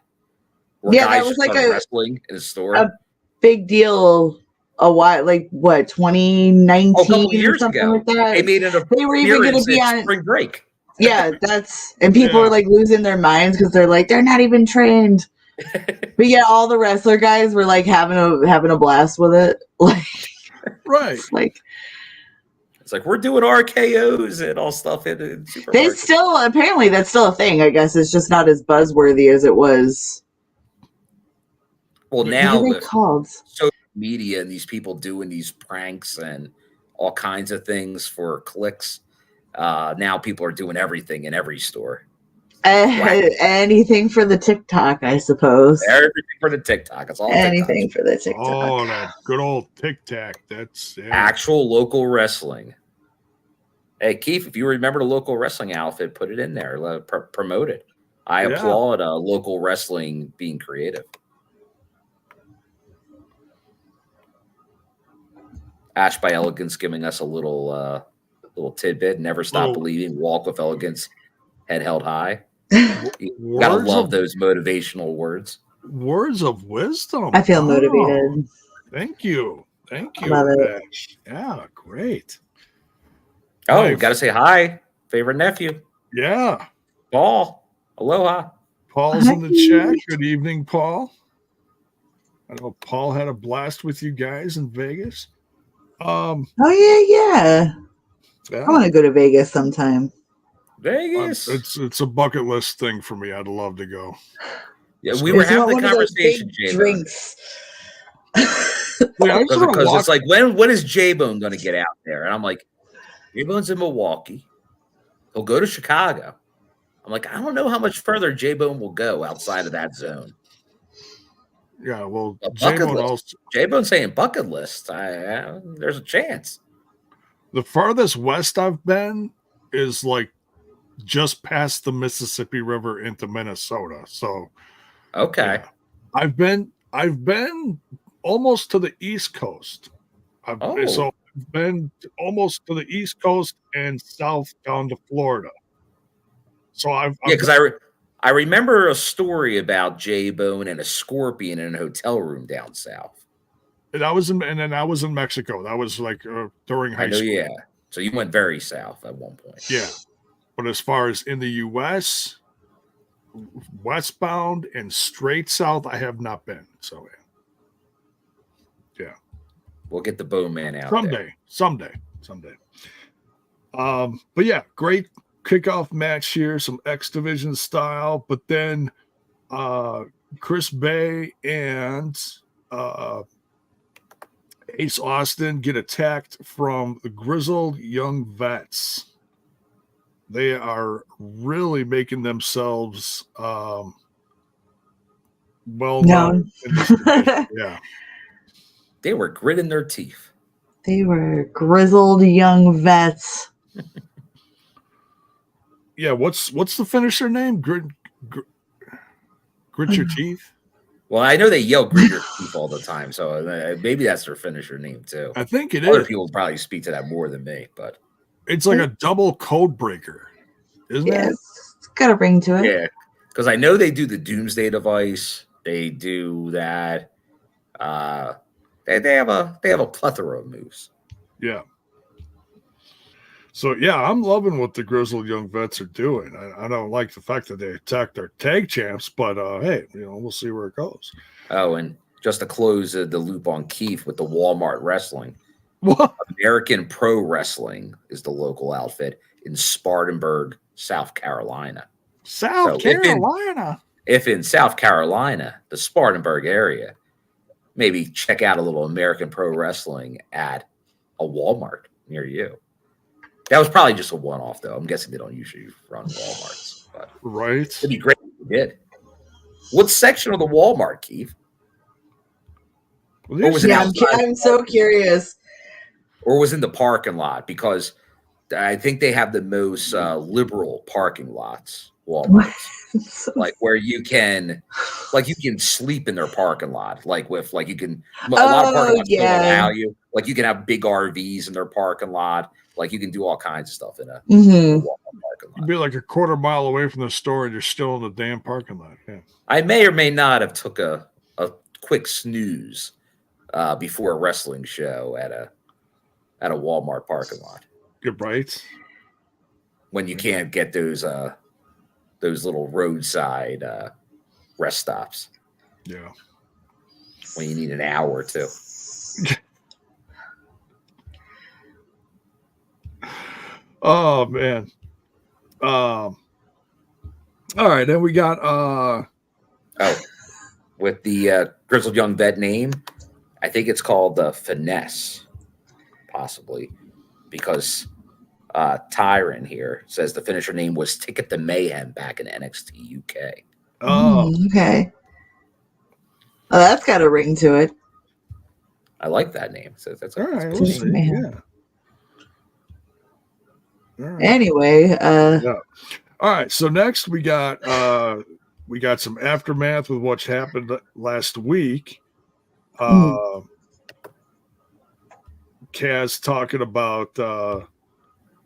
Where guys that was like wrestling in a store. A big deal. A while, like what, 2019 a couple years or something ago. like that. They made it They were even going to be on spring break. Yeah, and people were like losing their minds because they're like, they're not even trained. But yeah, all the wrestler guys were like having a blast with it. Like, right. It's like we're doing RKOs and all stuff in they still apparently that's still a thing. I guess it's just not as buzzworthy as it was. Well, now what are they called? Social media and these people doing these pranks and all kinds of things for clicks. Now people are doing everything in every store. Anything for the TikTok, I suppose. Everything for the TikTok. It's all anything for the TikTok. Oh, that good old TikTok. That's actual local wrestling. Hey, Keith, if you remember the local wrestling outfit, put it in there. Promote it. I applaud local wrestling being creative. Ash by Elegance giving us a little tidbit. Never stop believing. Walk with elegance. Head held high. You gotta love those motivational words. Words of wisdom. I feel motivated. Thank you. Love it. Yeah, great. Oh, nice. Gotta say hi. Favorite nephew. Yeah. Paul. Aloha. Paul's in the chat. Good evening, Paul. I know Paul had a blast with you guys in Vegas. Oh yeah. Yeah. I want to go to Vegas sometime. Vegas. It's a bucket list thing for me. I'd love to go. Yeah, we were I just want having the one of those conversation, big J-Bone. drinks. Yeah, I just wanna Because walk- it's like, when is J-Bone going to get out there? And I'm like, J-Bone's in Milwaukee. He'll go to Chicago. I'm like, I don't know how much further J-Bone will go outside of that zone. Yeah, well, A bucket J-Bone list. also, J-Bone's saying bucket list. There's a chance. the farthest west I've been is like just past the Mississippi River into Minnesota. So Okay. yeah. I've been almost to the East Coast. So I've been almost to the East Coast and south down to Florida. So Yeah, because I remember a story about J-Bone and a scorpion in a hotel room down south. and I was in Mexico. That was like during high I know, school. yeah. So you went very south at one point. Yeah. But as far as in the US, westbound and straight south, I have not been. So yeah. We'll get the Bowman out Someday. But yeah, great kickoff match here, some X Division style. But then Chris Bay and Ace Austin get attacked from the grizzled young vets. They are really making themselves well known. Yeah. They were gritting their teeth. They were grizzled young vets. Yeah, what's the finisher name? Grit your teeth? Well, I know they yell grit your teeth all the time, so maybe that's their finisher name too. I think it Other is. people probably speak to that more than me, but it's like a double code breaker, isn't it? It's got a ring to it. Yeah, because I know they do the Doomsday Device. They do that. They have a plethora of moves. Yeah. So yeah, I'm loving what the grizzled young vets are doing. I don't like the fact that they attacked our tag champs, but hey, we'll see where it goes. Oh, and just to close the loop on Keith with the Walmart Wrestling, What? American Pro Wrestling is the local outfit in Spartanburg, South Carolina. South Carolina. If in South Carolina, the Spartanburg area, maybe check out a little American Pro Wrestling at a Walmart near you. That was probably just a one-off, though. I'm guessing they don't usually run Walmarts. But Right. it'd be great if they did. What section of the Walmart, Keith? Well, Or was it Yeah, outside? I'm so curious. Or was in the parking lot? Because I think they have the most liberal parking lots, Walmart. Like where you can sleep in their parking lot. Like a lot of parking lots don't allow you. Like you can have big RVs in their parking lot. Like you can do all kinds of stuff in a Walmart parking lot. You'd be like a quarter mile away from the store and you're still in the damn parking lot. Yeah. I may or may not have took a quick snooze before a wrestling show at a Walmart parking lot. You're right. When you can't get those little roadside rest stops. Yeah. When you need an hour or two. Oh man. All right, then we got with the grizzled young vet name, I think it's called the Finesse, possibly, because Tyron here says the finisher name was Ticket to Mayhem back in NXT UK. oh Okay. Oh, that's got a ring to it. I like that name. So that's all right. a We'll good see. name. Yeah. All right. Anyway, All right. So next we got some aftermath with what's happened last week. Kaz talking about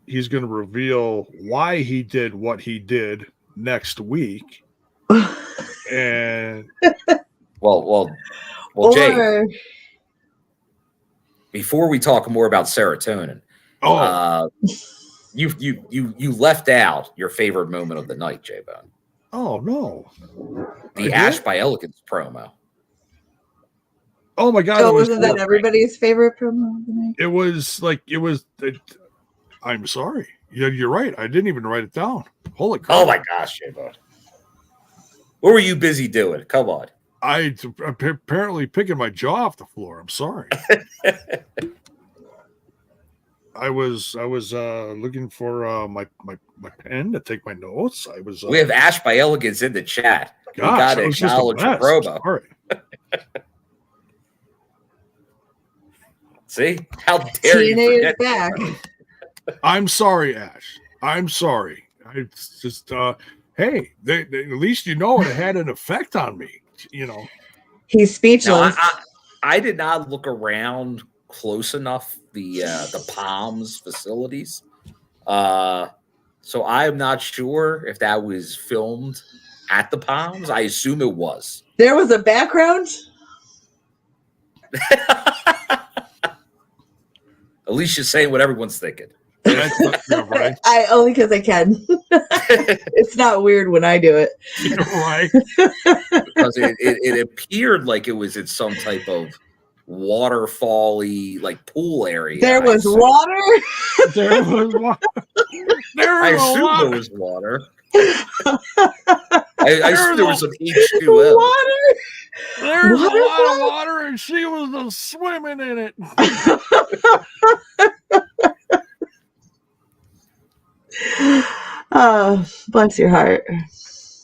he's going to reveal why he did what he did next week. And Well, Jay, before we talk more about serotonin, you left out your favorite moment of the night, J-Bone. Oh no. The Ash by Elegance promo. Oh my God! Oh, wasn't that everybody's favorite promo of the night? It was like I'm sorry. You're right. I didn't even write it down. Holy crap! Oh my gosh, J-Bone. What were you busy doing? Come on. I'm apparently picking my jaw off the floor. I'm sorry. I was looking for my pen to take my notes. I was. We have Ash by Elegance in the chat. Gosh, we got to that was just the acknowledge your best. promo. Sorry. See? How dare you TNA is forget? back. I'm sorry, Ash. I'm sorry. I just hey, at least it had an effect on me. He's speechless. No, I did not look around close enough the Palms facilities, so I am not sure if that was filmed at the Palms. I assume it was. There was a background. Alicia's saying what everyone's thinking. Right. I only because I can. It's not weird when I do it. Right. Because it appeared like it was in some type of waterfall-y, like pool area. There was water. There was water. I assume there was water. I assume there was some H2O. Water. There's a lot of water, and she was swimming in it. Oh, bless your heart.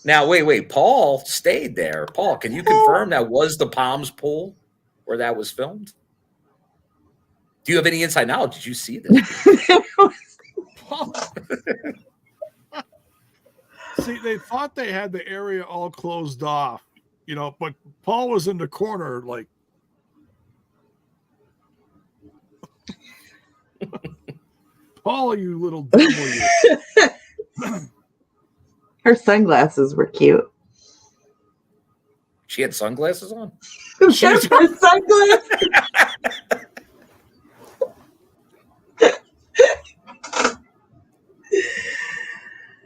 Now, wait. Paul stayed there. Paul, can you confirm that was the Palms pool where that was filmed? Do you have any inside knowledge? Did you see this? See, they thought they had the area all closed off, but Paul was in the corner, like. Paul, you little devil, you. Her sunglasses were cute. She had sunglasses on? She had her sunglasses.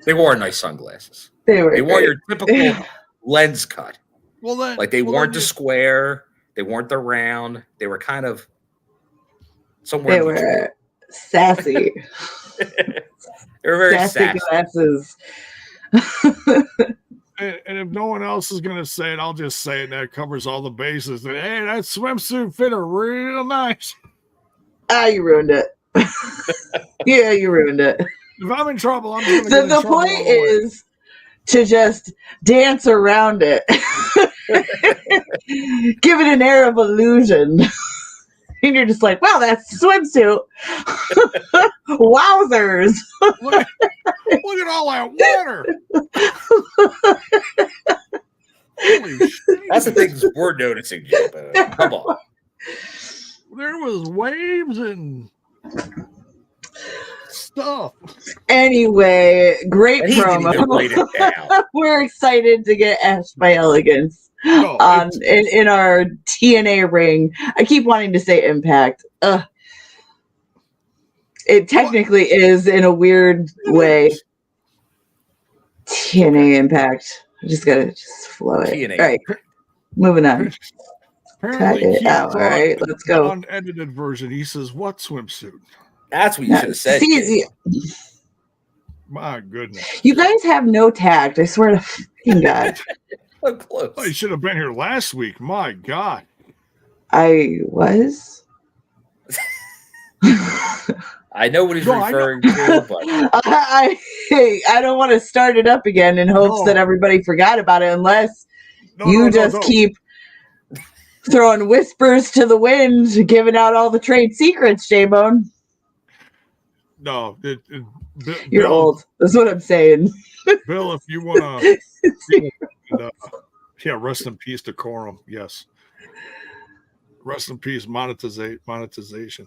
They wore nice sunglasses. They wore your typical lens cut. Well, they weren't the square. They weren't the round. They were kind of somewhere. They were sassy. They were very sassy. Glasses. And if no one else is going to say it, I'll just say it. That covers all the bases. That, hey, that swimsuit fit her real nice. You ruined it. Yeah, you ruined it. If I'm in trouble, I'm going to get in the trouble. point is to just dance around it. Give it an air of illusion. And you're just like, wow, that's swimsuit. Wowzers. Look at all that water. Holy shit. That's the things we're noticing, Jim. Come on. There was waves and stuff. Anyway, great And he didn't promo. even write it down. We're excited to get Ash by Elegance in our TNA ring. I keep wanting to say Impact. It technically is in a weird way. TNA Impact. I just gotta flow it. TNA. All right, moving on. Apparently, Cut it out. All right, let's go. Unedited version. He says, "What swimsuit?" That's what you should have said. My goodness. You guys have no tact. I swear to fucking God. So close. I should have been here last week. My God. I was. I know what he's referring to, but I don't want to start it up again in hopes that everybody forgot about it unless you just keep throwing whispers to the wind, giving out all the trade secrets, J-Bone. No. You're Bill, old. That's what I'm saying. Bill, if you want to... rest in peace, decorum. Yes. Rest in peace, monetization.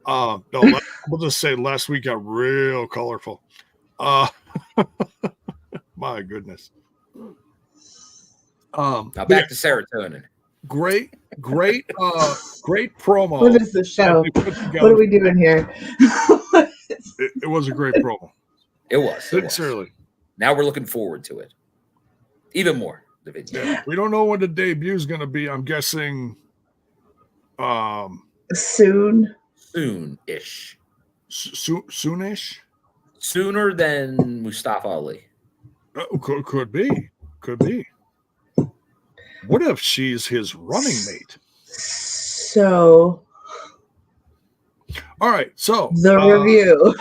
No, we'll just say last week got real colorful. My goodness. now back to serotonin. Great promo. What is the show? What are we doing here? It was a great promo. It was. Sincerely. Now we're looking forward to it. Even more. The video. Yeah, we don't know when the debut is going to be. I'm guessing Soon-ish. Soonish. Sooner than Mustafa Ali. Could be. What if she's his running mate? So, all right. So the review.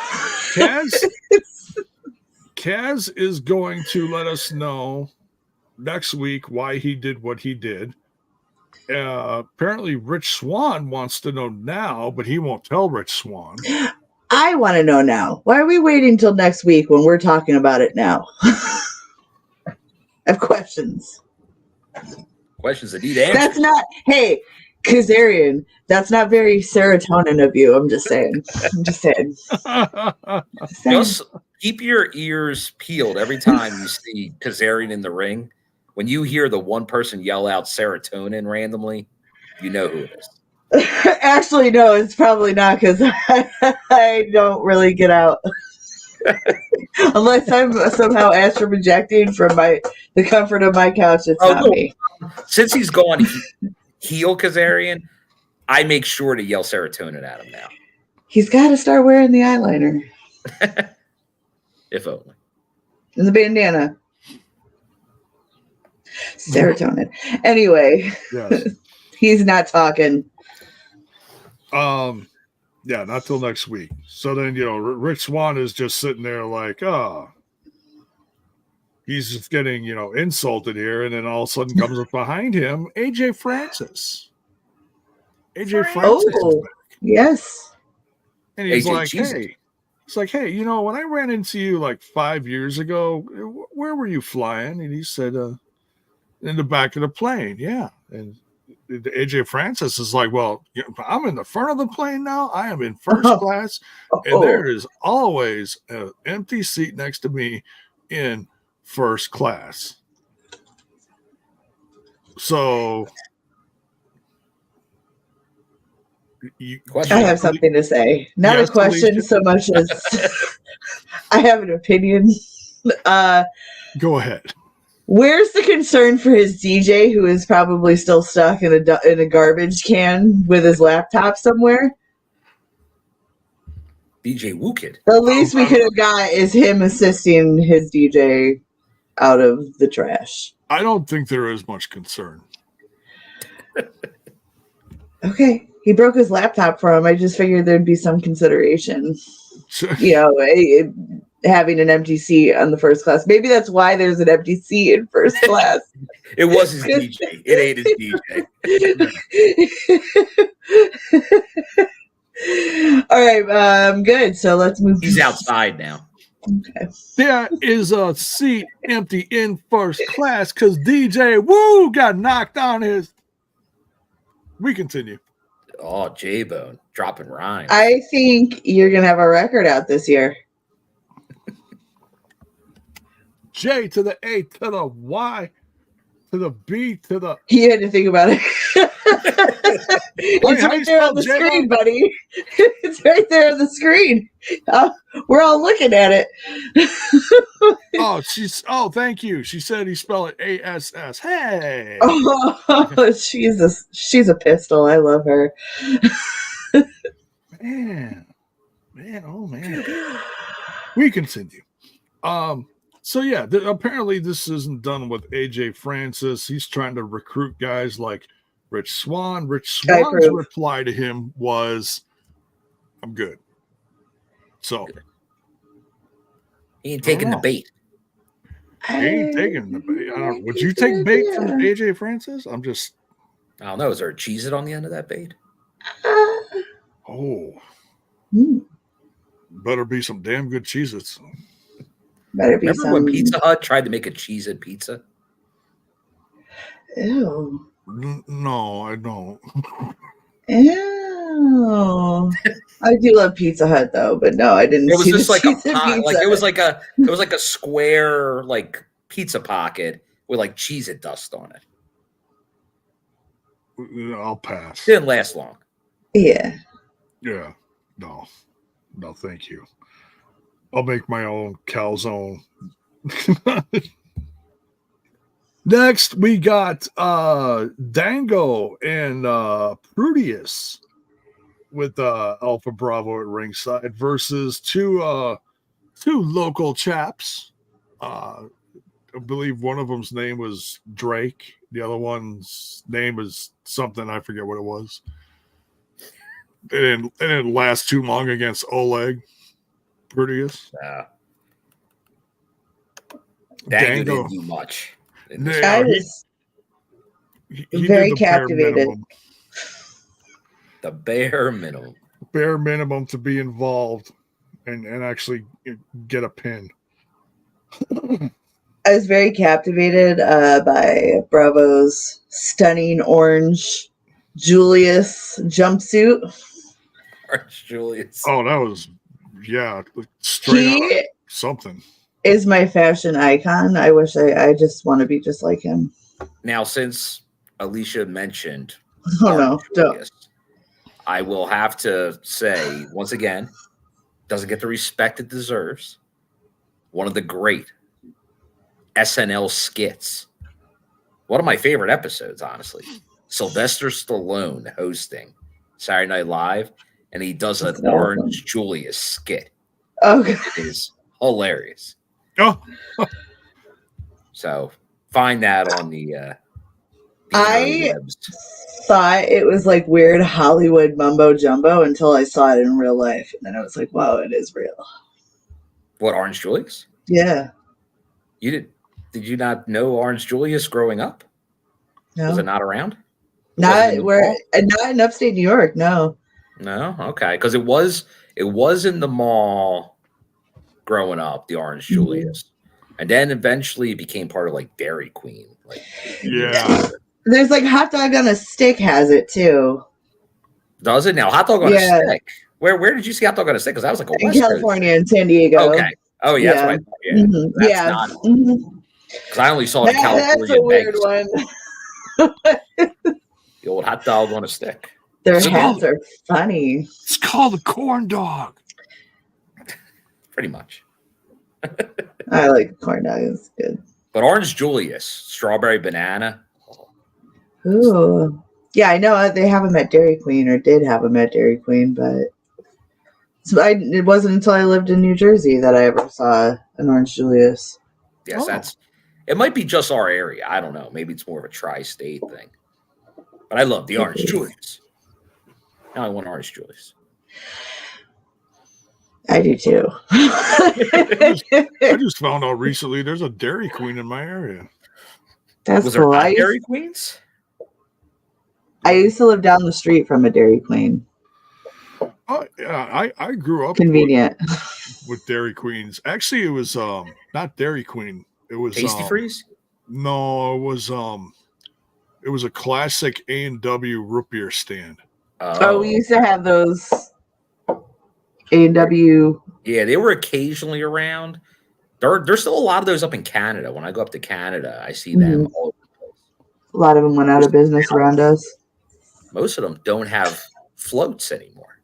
Kaz is going to let us know next week why he did what he did. Apparently, Rich Swann wants to know now, but he won't tell Rich Swann. I want to know now. Why are we waiting till next week when we're talking about it now? I have questions. Questions that need answers. That's not, hey, Kazarian, that's not very serotonin of you. I'm just saying. Just keep your ears peeled every time you see Kazarian in the ring. When you hear the one person yell out serotonin randomly, you know who it is. Actually, no, it's probably not because I don't really get out. Unless I'm somehow astral projecting from the comfort of my couch. It's not me. Since he's gone heel Kazarian, I make sure to yell serotonin at him now. He's got to start wearing the eyeliner. If only. And the bandana. Serotonin. Anyway, yes. He's not talking. Yeah, not till next week. So then, Rich Swann is just sitting there like, he's just getting, insulted here. And then all of a sudden comes up behind him, AJ Francis. AJ Francis. Oh, yes. And he's AJ like, Jesus. hey. It's like, hey, when I ran into you like 5 years ago, where were you flying? And he said, in the back of the plane. Yeah. And AJ Francis is like, well, I'm in the front of the plane now. I am in first class. And there is always an empty seat next to me in first class. So I have something to say. Not a question so much as I have an opinion. Go ahead. Where's the concern for his DJ, who is probably still stuck in a garbage can with his laptop somewhere? DJ Wookid. The least we could have got is him assisting his DJ out of the trash. I don't think there is much concern. Okay. He broke his laptop for him. I just figured there'd be some consideration. Having an empty seat on the first class. Maybe that's why there's an empty seat in first class. It was his DJ. It ain't his DJ. All right, good. So let's move. He's outside now. Okay. There is a seat empty in first class because DJ Woo got knocked on his. We continue. Oh, J-Bone dropping rhymes. I think you're gonna have a record out this year. J to the A to the Y to the B to the. You had to think about it. It's right there on the screen, buddy. It's right there on the screen. We're all looking at it. Thank you. She said he spelled it ASS. Hey. Oh, she's a pistol. I love her. Man, oh man. We continue. So yeah, apparently this isn't done with AJ Francis. He's trying to recruit guys like Rich Swann. Rich Swann's reply to him was, "I'm good." So he ain't taking the bait. He ain't taking the bait. Would you take bait from AJ Francis? I don't know. Is there a Cheez-It on the end of that bait? Better be some damn good Cheez-Its. Remember when Pizza Hut tried to make a Cheez-It pizza? Ew. No, I don't. Ew. I do love Pizza Hut though, but no, I didn't. It was see just like a pizza. it was like a square like pizza pocket with like Cheez-It dust on it. I'll pass. Didn't last long. Yeah. Yeah. No, thank you. I'll make my own calzone. Next, we got Dango and Prudius with Alpha Bravo at ringside versus two local chaps. I believe one of them's name was Drake. The other one's name is something. I forget what it was. It didn't last too long against Oleg. Prudius. Dango didn't do much. I was very captivated. The bare minimum. Bare minimum to be involved and actually get a pin. I was very captivated by Bravo's stunning orange Julius jumpsuit. Orange Julius. Oh, that was, straight up something. Is my fashion icon. I wish I just want to be just like him. Now, since Alisha mentioned Julius, I will have to say, once again, doesn't get the respect it deserves. One of the great SNL skits. One of my favorite episodes, honestly. Sylvester Stallone hosting Saturday Night Live, and he does an Orange Julius skit. Okay. It is hilarious. Oh. So find that on the I thought it was like weird Hollywood mumbo jumbo until I saw it in real life, and then I was like, wow, it is real. What, Orange Julius? Yeah. Did you not know Orange Julius growing up? No. Was it not around? Not in upstate New York, no. No? Okay. Because it was in the mall growing up, the Orange Julius. And then eventually it became part of like Dairy Queen. There's like Hot Dog on a Stick has it too. Does it now? Hot Dog on a Stick. Where did you see Hot Dog on a Stick? Because that was like a in California and San Diego. Okay. Oh yeah, that's what I thought. Yeah. Mm-hmm. Because I only saw it in California. That's a weird one. The old Hot Dog on a Stick. Their hats are funny. It's called a corn dog. Pretty much. I like corn dog. It's good. But Orange Julius, strawberry banana. Ooh. Yeah, I know they have them at Dairy Queen, or did have them at Dairy Queen, but it wasn't until I lived in New Jersey that I ever saw an Orange Julius. Yes, it might be just our area. I don't know. Maybe it's more of a tri-state thing. But I love the Orange Julius. Now I want Orange Julius. I do too. I just found out recently there's a Dairy Queen in my area. That's cool. There Dairy Queens? I used to live down the street from a Dairy Queen. Oh yeah, I grew up convenient with Dairy Queens. Actually, it was not Dairy Queen. It was Tasty Freeze. No, it was a classic A&W root beer stand. Oh, we used to have those A&W. Yeah, they were occasionally around. There's still a lot of those up in Canada. When I go up to Canada, I see them all over the place. A lot of them went out of business around us. Most of them don't have floats anymore.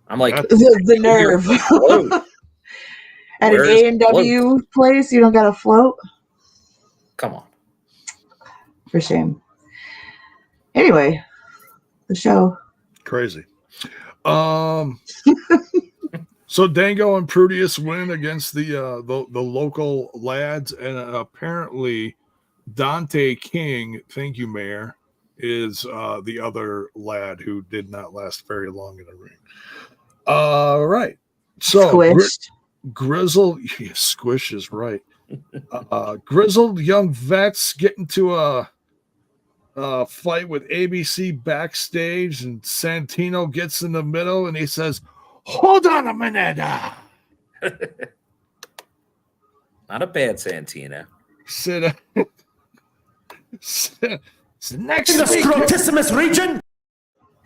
I'm like, the nerve. At an A&W place, you don't got a float? Come on. For shame. Anyway, the show. Crazy. So Dango and Prudius win against the local lads, and apparently Dante King, thank you, Mayor, is the other lad who did not last very long in the ring. All right. So Squished. Grizzled, Squish is right. Grizzled young vets get into a fight with ABC backstage, and Santino gets in the middle and he says, "Hold on a minute." Not a bad Santino. Sit next in the scrotissimus region.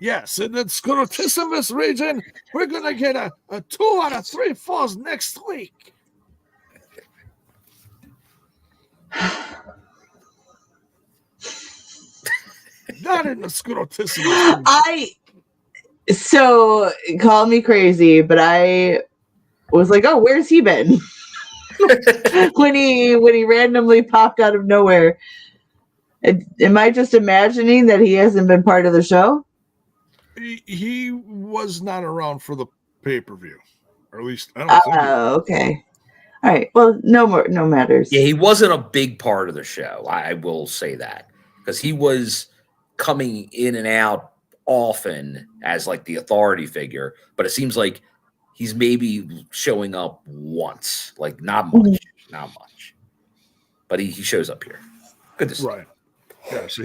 Yes, in the scrotissimus region, we're gonna get a 2 out of 3 falls next week. Not in the scrotissimus. So call me crazy, but I was like, oh, where's he been? when he randomly popped out of nowhere. Am I just imagining that he hasn't been part of the show? He was not around for the pay-per-view, or at least I don't think. Oh, okay. All right. Well, no matters. Yeah, he wasn't a big part of the show. I will say that, because he was coming in and out often as like the authority figure, but it seems like he's maybe showing up once, like not much, but he shows up here. Good to see. Right. Yeah. So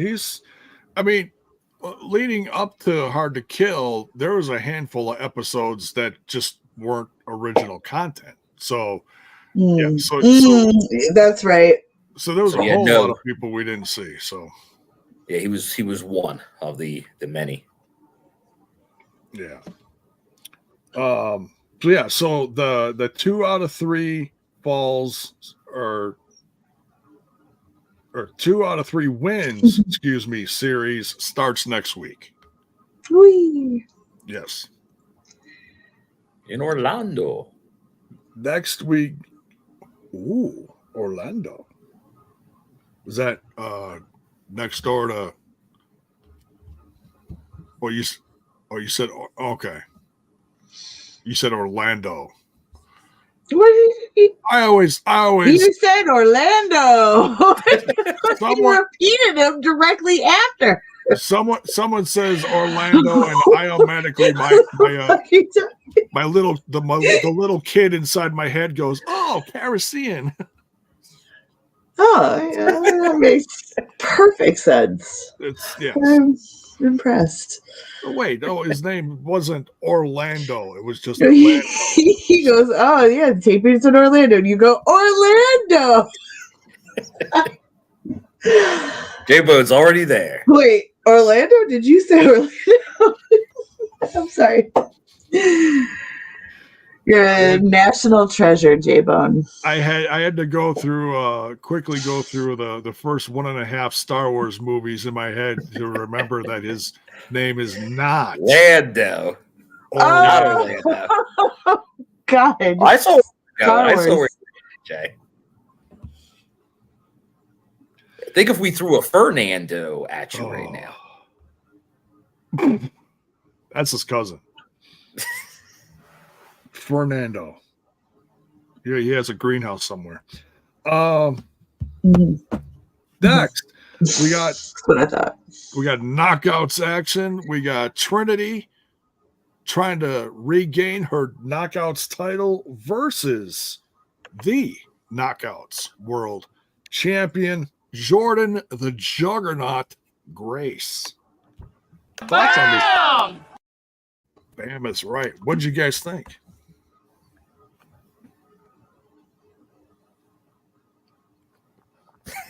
leading up to Hard to Kill, there was a handful of episodes that just weren't original content. So yeah, so that's right. So there was a whole lot of people we didn't see. So yeah, he was one of the many. Yeah. So yeah, so the 2 out of 3 falls or 2 out of 3 wins, series starts next week. Whee. Yes. In Orlando. Next week. Ooh, Orlando. Is that next door to you said okay. You said Orlando. What did you? I always. You said Orlando. You repeated him directly after. Someone says Orlando, and I automatically the little kid inside my head goes, "Oh, Caribbean." Oh, yeah, that makes perfect sense. I'm impressed. Oh, wait, no, his name wasn't Orlando. It was just Orlando. He goes, "Oh yeah, tapings in Orlando," and you go, "Orlando." J-Bone's already there. Wait, Orlando? Did you say Orlando? I'm sorry. You're a national treasure, J-Bone. I had to quickly go through the first 1.5 Star Wars movies in my head to remember that his name is not Lando. Not Orlando. God. I saw where Jay. Think if we threw a Fernando at you right now. That's his cousin. Fernando. Yeah, he has a greenhouse somewhere. Next, we got That's what I thought. We got knockouts action. We got Trinity trying to regain her knockouts title versus the Knockouts World Champion, Jordynne the Juggernaut Grace. Thoughts on this? Bam is right. What did you guys think?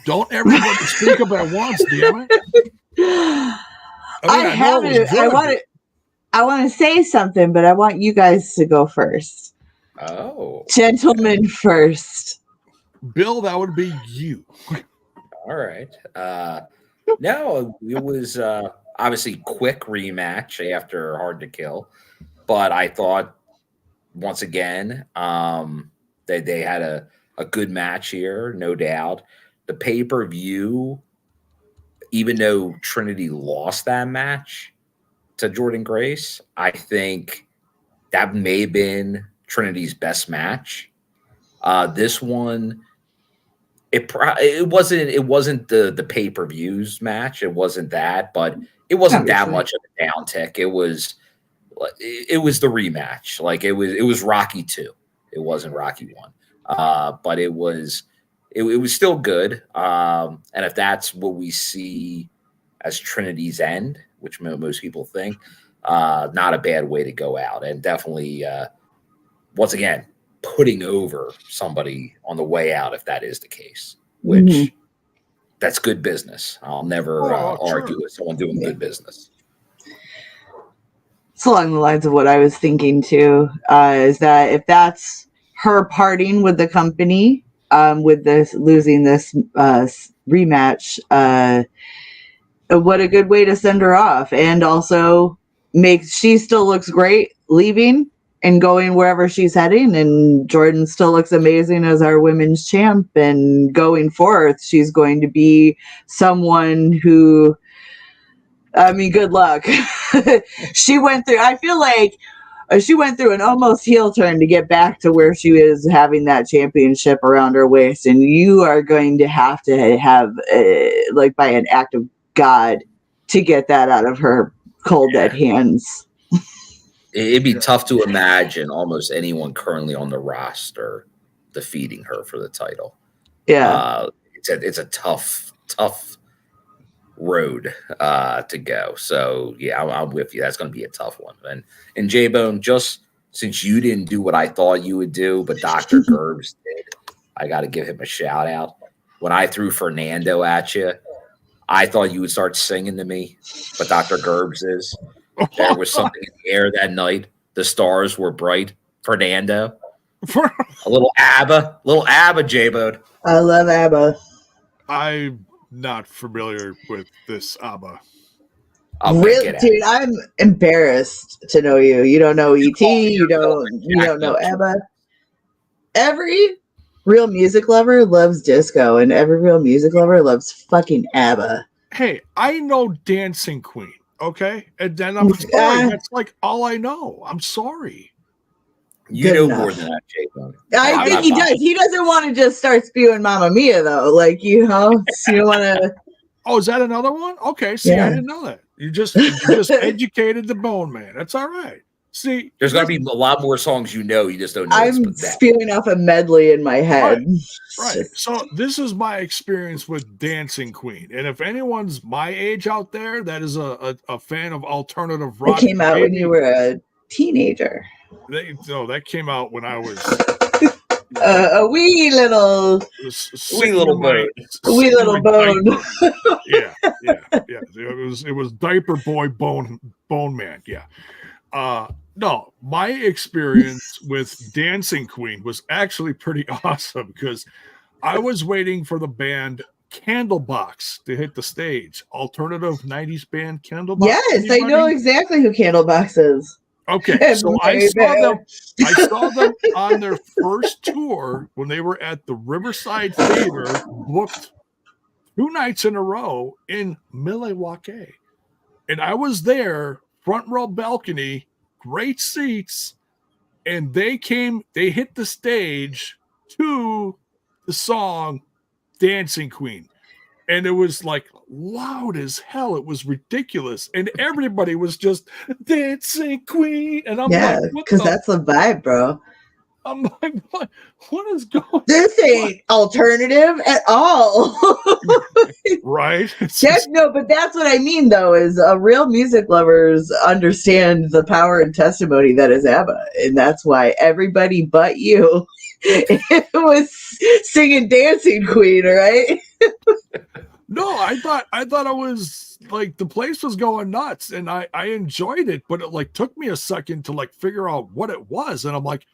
Don't everybody speak up at once, damn it. I want to say something, but I want you guys to go first. Oh. Gentlemen first. Bill, that would be you. All right. No, it was obviously quick rematch after Hard to Kill, but I thought once again they had a good match here, no doubt. The pay-per-view, even though Trinity lost that match to Jordynne Grace, I think that may have been Trinity's best match. This one, it wasn't the pay-per-views match. It wasn't that, but it wasn't that much of a downtick. It was the rematch. Like it was Rocky 2. It wasn't Rocky 1. But it was still good. And if that's what we see as Trinity's end, which most people think, not a bad way to go out. And definitely, once again, putting over somebody on the way out, if that is the case, which that's good business. I'll never argue with someone doing good business. It's along the lines of what I was thinking too, is that if that's her parting with the company, with this losing this rematch, what a good way to send her off, and also she still looks great leaving, and going wherever she's heading. And Jordynne still looks amazing as our women's champ. And going forth, she's going to be someone who, I mean, good luck. She went through, I feel like she went through an almost heel turn to get back to where she is having that championship around her waist. And you are going to have, like by an act of God, to get that out of her cold dead hands. It'd be tough to imagine almost anyone currently on the roster defeating her for the title. Yeah. It's a tough road to go. So yeah, I'm with you. That's going to be a tough one. And J-Bone, just since you didn't do what I thought you would do, but Dr. Gerbs did, I got to give him a shout out. When I threw Fernando at you, I thought you would start singing to me, but Dr. Gerbs is. There was something in the air that night. The stars were bright. Fernando. A little ABBA, J-Bone. I love ABBA. I'm not familiar with this ABBA. Really, dude, I'm embarrassed to know you. You don't know ET. You don't know ABBA. Every real music lover loves disco, and every real music lover loves fucking ABBA. Hey, I know Dancing Queen. Okay, and then I'm sorry. That's like all I know. I'm sorry. You know more than that, J-Bone. I think he does. He doesn't want to just start spewing Mamma Mia, though. Like, you don't want to. Oh, is that another one? Okay, see, I didn't know that. You just educated the bone man. That's all right. See, there's going to be a lot more songs you just don't know. I'm spewing off a medley in my head. Right. So this is my experience with Dancing Queen. And if anyone's my age out there that is a fan of alternative rock. It came out when you were a teenager. That came out when I was a wee little bone. Yeah. It was diaper boy bone man. Yeah. No, my experience with Dancing Queen was actually pretty awesome because I was waiting for the band Candlebox to hit the stage. Alternative 90s band Candlebox. Yes, anybody? I know exactly who Candlebox is. Okay, so I saw them on their first tour when they were at the Riverside Theater, booked 2 nights in a row in Milwaukee. And I was there, front row balcony, great seats, and they hit the stage to the song Dancing Queen. And it was like loud as hell. It was ridiculous. And everybody was just Dancing Queen. And I'm like, because that's the vibe, bro. I'm like, what is going on? This ain't alternative at all. Right? But that's what I mean, though, is real music lovers understand the power and testimony that is ABBA. And that's why everybody but you was singing Dancing Queen, right? No, I thought it was like the place was going nuts and I enjoyed it, but it like took me a second to like figure out what it was. And I'm like,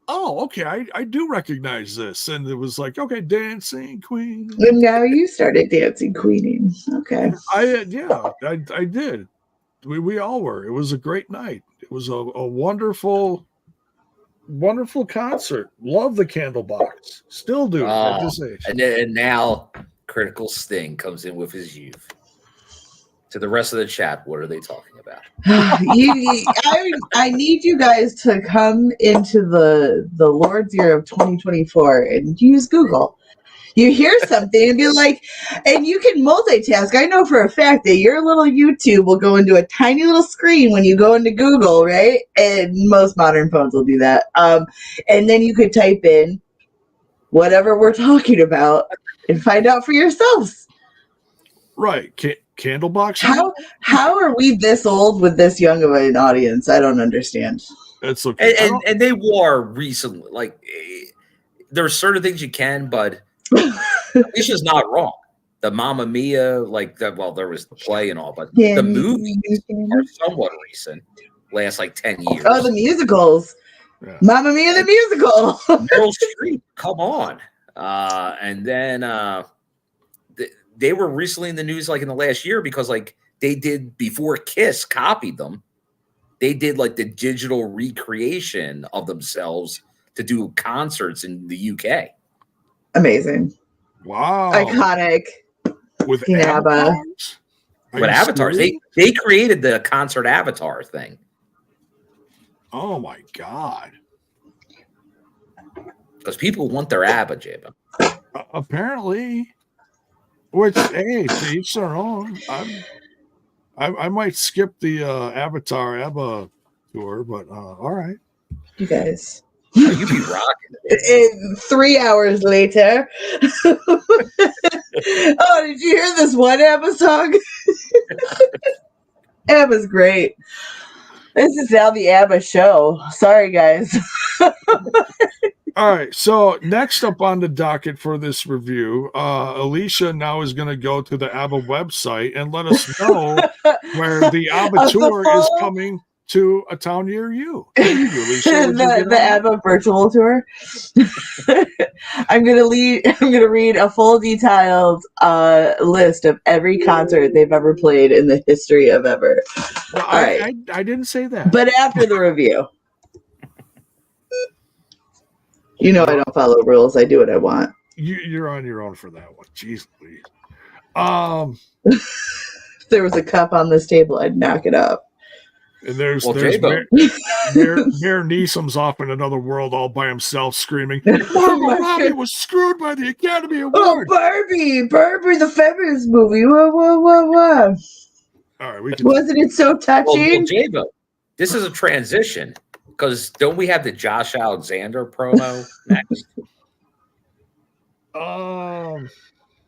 oh, okay, I do recognize this. And it was like, okay, Dancing Queen. And now you started dancing queening. Okay. I did. We all were. It was a great night. It was a wonderful concert. Love the Candlebox. Still do at this age. And now Critical Sting comes in with his youth. To the rest of the chat, what are they talking about? I need you guys to come into the Lord's year of 2024 and use Google. You hear something and be like, and you can multitask. I know for a fact that your little YouTube will go into a tiny little screen when you go into Google, right? And most modern phones will do that. And then you could type in whatever we're talking about and find out for yourselves. Right. Candlebox. How are we this old with this young of an audience? I don't understand. It's okay. And they were recently, like, there's certain things you can, but Alisha's not wrong. The Mamma Mia, like that. Well, there was the play and all, but the movies are somewhat recent. Last like 10 years. Oh, the musicals. Yeah. Mamma Mia, the musical. Meryl Streep, come on. And then they were recently in the news, like in the last year, because like they did before Kiss copied them, they did like the digital recreation of themselves to do concerts in the UK. Amazing. Wow. Iconic. With ABBA. avatars? With avatars. They created the concert avatar thing. Oh my God. Because people want their ABBA, Jabba. Apparently. Which, hey, to each their own. I might skip the Avatar ABBA tour, but all right. You guys. Oh, you be rocking. 3 hours later. Oh, did you hear this one ABBA song? ABBA's great. This is now the ABBA show. Sorry, guys. All right. So next up on the docket for this review, Alisha now is going to go to the ABBA website and let us know where the ABBA tour is coming to a town near you. Thank you, Alisha. the ABBA virtual tour. I'm gonna read a full detailed list of every concert they've ever played in the history of ever. No, All right. I didn't say that. But after the review. You know I don't follow rules. I do what I want. You're on your own for that one. Jeez Louise. If there was a cup on this table, I'd knock it up. And there's Mayor Neesum's off in another world all by himself screaming, Margot Robbie was screwed by the Academy Award. Oh, Barbie, the feminist movie. Whoa. All right, wasn't it so touching? Well, Jabo, this is a transition because don't we have the Josh Alexander promo next?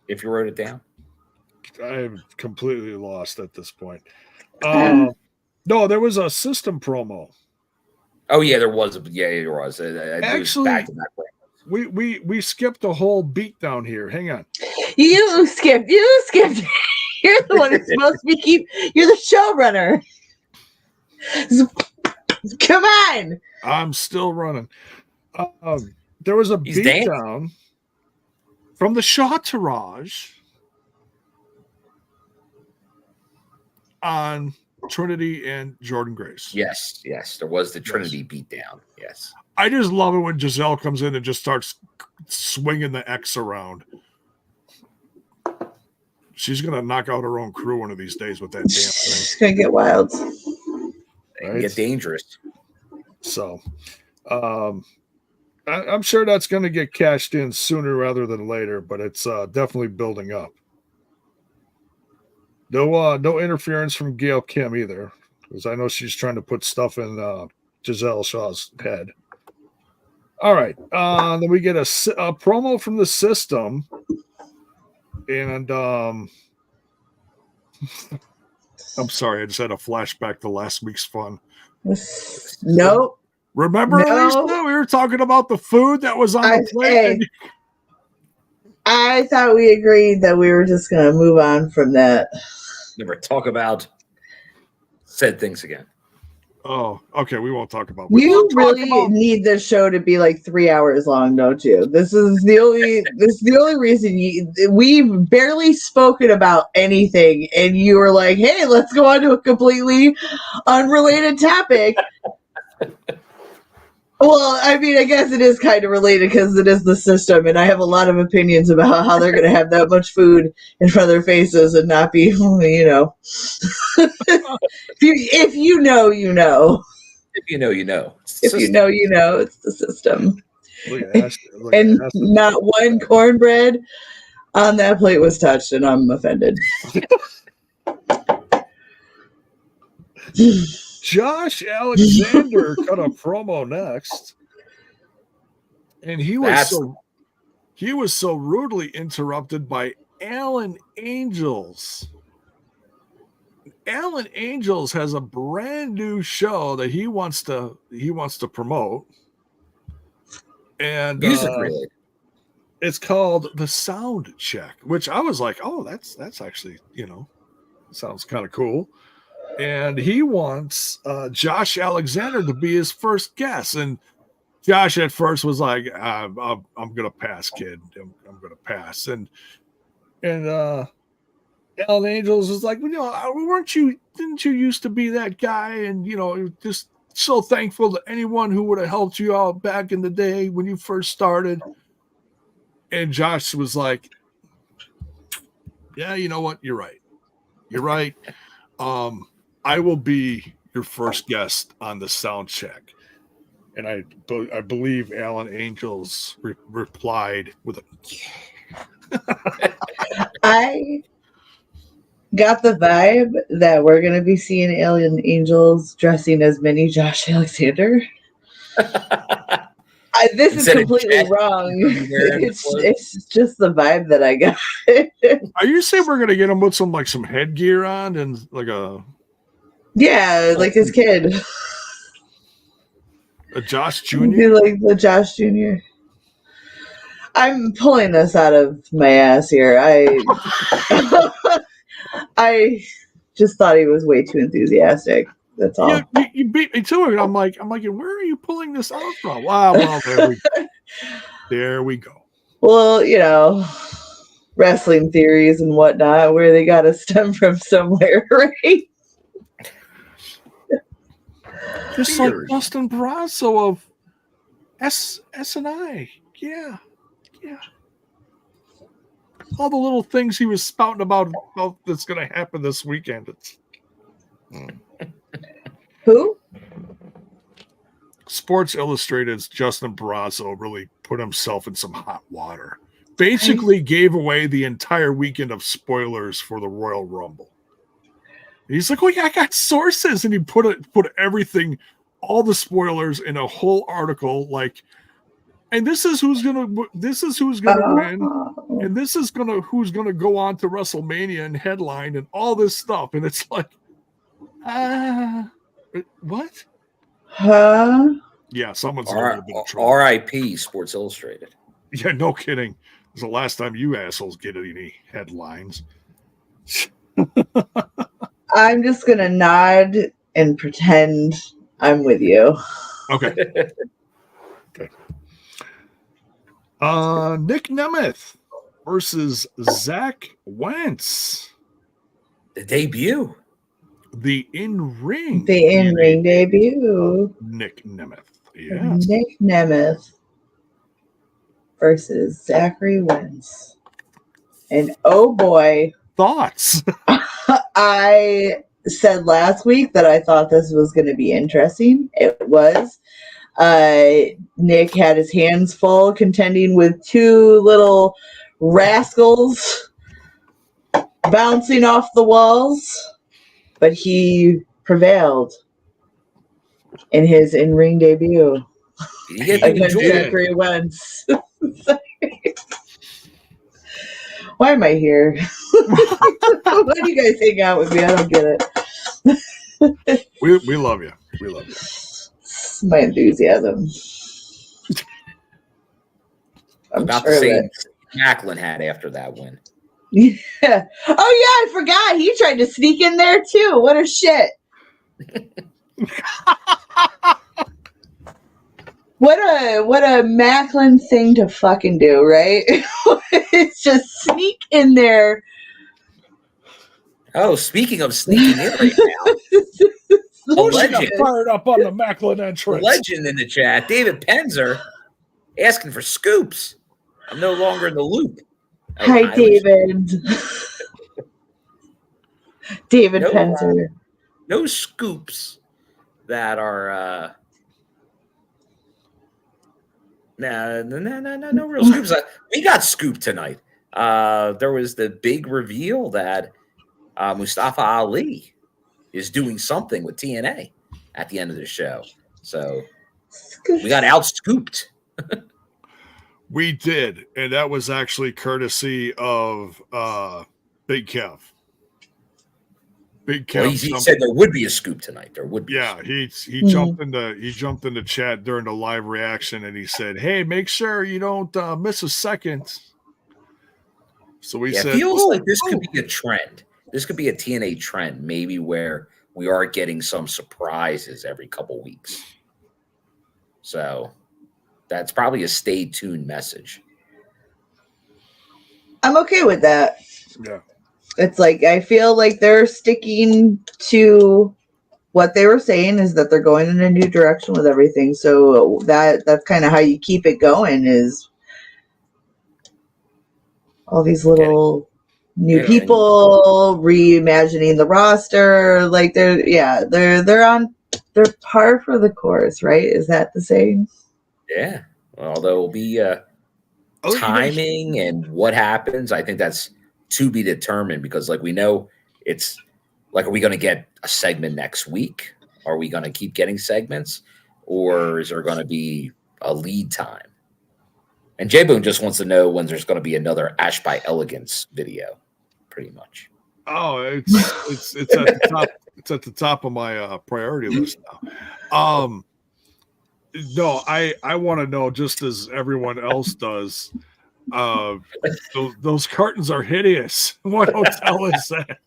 If you wrote it down, I'm completely lost at this point. No, there was a system promo. Oh yeah, there was. Yeah, there was. Actually, we skipped a whole beat down here. Hang on. You skipped. You're the one who's supposed to be you're the showrunner. Come on. I'm still running. There was a beat down from the Shawtaraj on Trinity and Jordynne Grace. Yes. There was the Trinity beatdown. Yes. I just love it when Giselle comes in and just starts swinging the X around. She's going to knock out her own crew one of these days with that damn thing. It's going to get wild. Right? Get dangerous. So, I'm sure that's going to get cashed in sooner rather than later, but it's definitely building up. No interference from Gail Kim either, because I know she's trying to put stuff in Giselle Shaw's head. All right. Then we get a promo from the system. And I'm sorry, I just had a flashback to last week's fun. Nope. Remember, Alisha? We were talking about the food that was on the plate. I thought we agreed that we were just going to move on from that. Never talk about said things again. Oh, okay. We won't talk about. You really need this show to be like 3 hours long, don't you? This is the only reason we've barely spoken about anything, and you were like, "Hey, let's go on to a completely unrelated topic." Well, I mean, I guess it is kind of related because it is the system, and I have a lot of opinions about how they're going to have that much food in front of their faces and not be, you know. If you know, you know. If you know, you know. If you know, you know. It's the system. Look and not one cornbread on that plate was touched, and I'm offended. Josh Alexander cut a promo next, and he was so rudely interrupted by Alan Angels. Alan Angels has a brand new show that he wants to promote, and music really. It's called The Sound Check, which I was like, oh, that's actually, sounds kind of cool. And he wants Josh Alexander to be his first guest. And Josh at first was like, I'm going to pass, kid. I'm going to pass. And Alan Angels was like, didn't you used to be that guy? And, just so thankful to anyone who would have helped you out back in the day when you first started. And Josh was like, yeah, you know what? You're right. You're right. I will be your first guest on the sound check. And I believe Alan Angels replied with a I got the vibe that we're going to be seeing Alien Angels dressing as mini Josh Alexander. This is completely wrong. It's just the vibe that I got. Are you saying we're going to get him with some headgear on and like his kid. A Josh Jr.? Like the Josh Jr. I'm pulling this out of my ass here. I just thought he was way too enthusiastic. That's all. Yeah, you beat me to it. I'm like, where are you pulling this out from? Wow, well, there we go. Well, wrestling theories and whatnot, where they got to stem from somewhere, right? Just like Dustin Barrasso of S&I. Yeah. All the little things he was spouting about that's going to happen this weekend. Who? Sports Illustrated's Justin Barrasso really put himself in some hot water. Basically gave away the entire weekend of spoilers for the Royal Rumble. He's like, oh yeah, I got sources, and he put everything, all the spoilers in a whole article, and this is who's gonna win, and this is who's gonna go on to WrestleMania and headline and all this stuff, and it's like, what? Huh? Yeah, someone's in a little bit of trouble. R.I.P. Sports Illustrated. Yeah, no kidding. It's the last time you assholes get any headlines. I'm just going to nod and pretend I'm with you. Okay. Nick Nemeth versus Zach Wentz. The debut. The in-ring. The in-ring debut. Nick Nemeth. Yes. Nick Nemeth versus Zachary Wentz. And oh boy. Thoughts? I said last week that I thought this was going to be interesting. It was. Nick had his hands full contending with two little rascals bouncing off the walls, but he prevailed in his in-ring debut against Zachary Wentz. Why am I here? Why do you guys hang out with me? I don't get it. We love you. We love you. It's my enthusiasm. I'm about to say Macklin had after that win. Yeah. Oh yeah, I forgot. He tried to sneak in there too. What a shit. What a Macklin thing to fucking do, right? It's just sneak in there. Oh, speaking of sneaking in right now. Who's got fired up on the Macklin entrance? Legend in the chat, David Penzer, asking for scoops. I'm no longer in the loop. Hi, David. David Penzer. No scoops that are no real scoops. We got scooped tonight. There was the big reveal that Mustafa Ali is doing something with TNA at the end of the show. So we got out-scooped. We did, and that was actually courtesy of Big Kev. Big Kev. Well, he said there would be a scoop tonight. There would be. Yeah, he jumped into chat during the live reaction, and he said, "Hey, make sure you don't miss a second." So we said, it feels like this could be a trend. This could be a TNA trend, maybe where we are getting some surprises every couple weeks. So that's probably a stay tuned message. I'm okay with that. Yeah. it's like I feel like they're sticking to what they were saying is that they're going in a new direction with everything. So that's kind of how you keep it going is all these little new people reimagining the roster. Like they're par for the course, right? Is that the same? Yeah. Although it'll be timing and what happens, I think that's to be determined because like we know it's like, are we going to get a segment next week? Are we going to keep getting segments or is there going to be a lead time? And J-Boone just wants to know when there's going to be another Ash by Elegance video, pretty much. Oh, it's at the top. It's at the top of my priority list now. No, I want to know just as everyone else does. Those curtains are hideous. What hotel is that?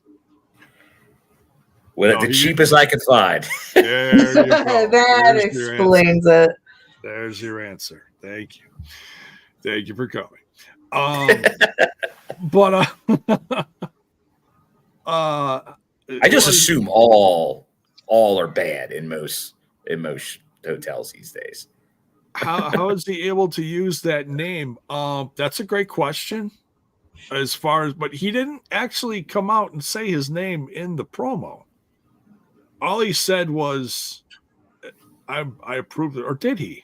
Well, the cheapest I could find. There you go. That explains it. There's your answer. Thank you. Thank you for coming. But I just assume all are bad in most hotels these days. How is he able to use that name? That's a great question. But he didn't actually come out and say his name in the promo. All he said was, "I approved it," or did he?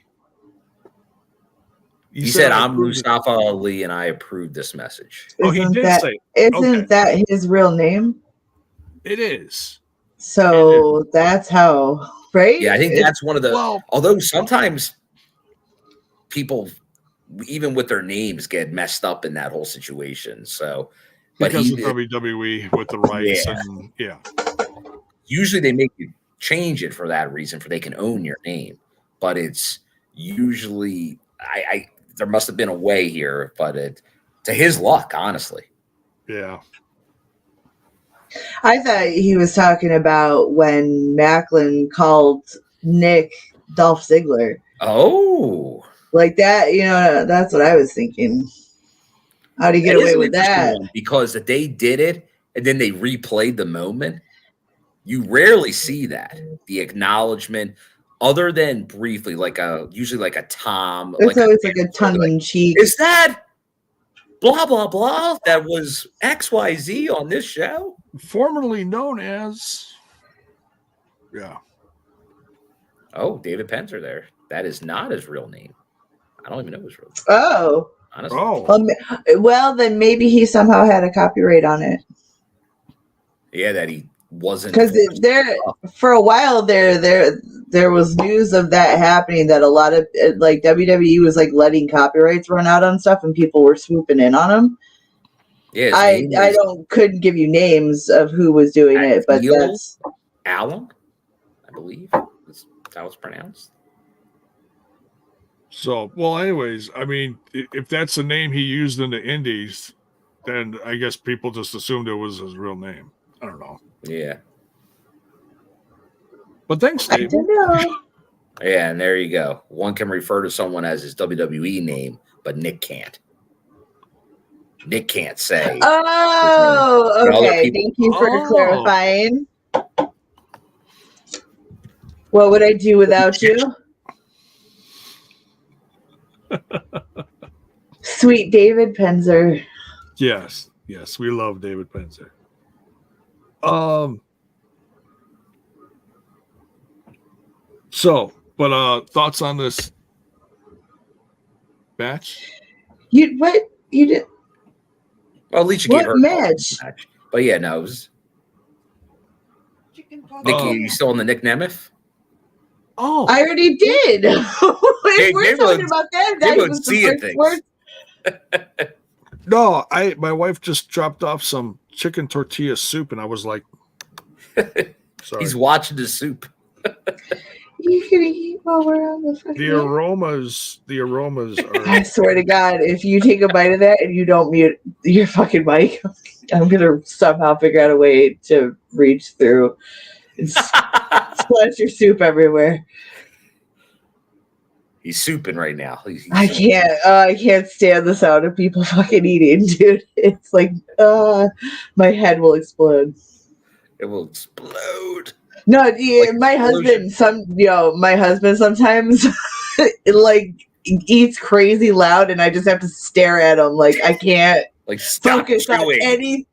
He said, "I'm Mustafa Ali, and I approve this message." He did say. Isn't that his real name? It is. So that's how, right? Yeah, I think that's one of the. Although sometimes people, even with their names, get messed up in that whole situation. So, because of WWE with the rights, usually they make you change it for that reason, for they can own your name. But it's usually there must have been a way here, but to his luck, honestly. Yeah. I thought he was talking about when Macklin called Nick Dolph Ziggler. Oh. Like that, that's what I was thinking. How do you get away with that? Because if they did it and then they replayed the moment, you rarely see that. The acknowledgement, other than briefly, usually like a Tom. It's always like a tongue-in-cheek. Is that blah, blah, blah? That was XYZ on this show? Formerly known as. Yeah. Oh, David Penzer there. That is not his real name. I don't even know his real name. Oh. Honestly. Oh. Well, then maybe he somehow had a copyright on it. Yeah, that he wasn't. Because for a while there was news of that happening, that a lot of like WWE was like letting copyrights run out on stuff and people were swooping in on them. Yeah, I couldn't give you names of who was doing it, but that's Allen, I believe. That's how it's pronounced. So, well, anyways, I mean, if that's the name he used in the Indies, then I guess people just assumed it was his real name. I don't know. Yeah. But thanks, Dave. I don't know. Yeah, and there you go. One can refer to someone as his WWE name, but Nick can't. Nick can't say. Oh, okay. Thank you for clarifying. What would I do without you? Sweet David Penzer. Yes, we love David Penzer. So, but thoughts on this match? You did? Well, Alisha gave her match? But yeah, no, it was. Nikki, you still on the Nick Nemeth? Oh, I already did. We're talking about that was the first word. No, my wife just dropped off some chicken tortilla soup, and I was like, sorry. He's watching the soup. You can eat while we're on the The aromas are. I swear to God, if you take a bite of that and you don't mute your fucking mic, I'm gonna somehow figure out a way to reach through and splash your soup everywhere. He's souping right now. I can't stand the sound of people fucking eating, dude. It's like, my head will explode. It will explode. No, yeah, Like my husband sometimes like eats crazy loud, and I just have to stare at him. Like I can't like focus on any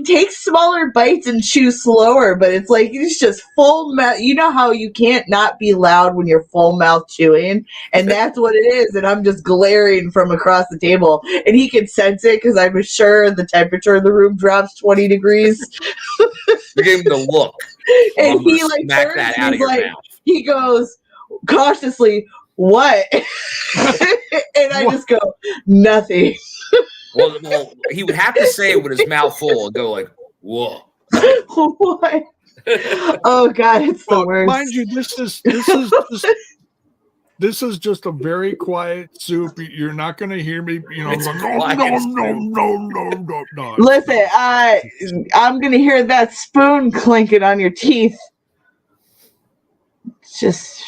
take smaller bites and chew slower, but it's like it's just full mouth. You know how you can't not be loud when you're full mouth chewing, and that's what it is. And I'm just glaring from across the table, and he can sense it because I'm sure the temperature in the room drops 20 degrees. You gave him the look, and he like smack that out of your mouth. He goes cautiously, "What?" And I just go, "Nothing." Well, he would have to say it with his mouth full and go like, "Whoa." What? Oh God, it's the worst. Mind you, this is just a very quiet soup. You're not going to hear me, no. Listen, I'm going to hear that spoon clinking on your teeth. Just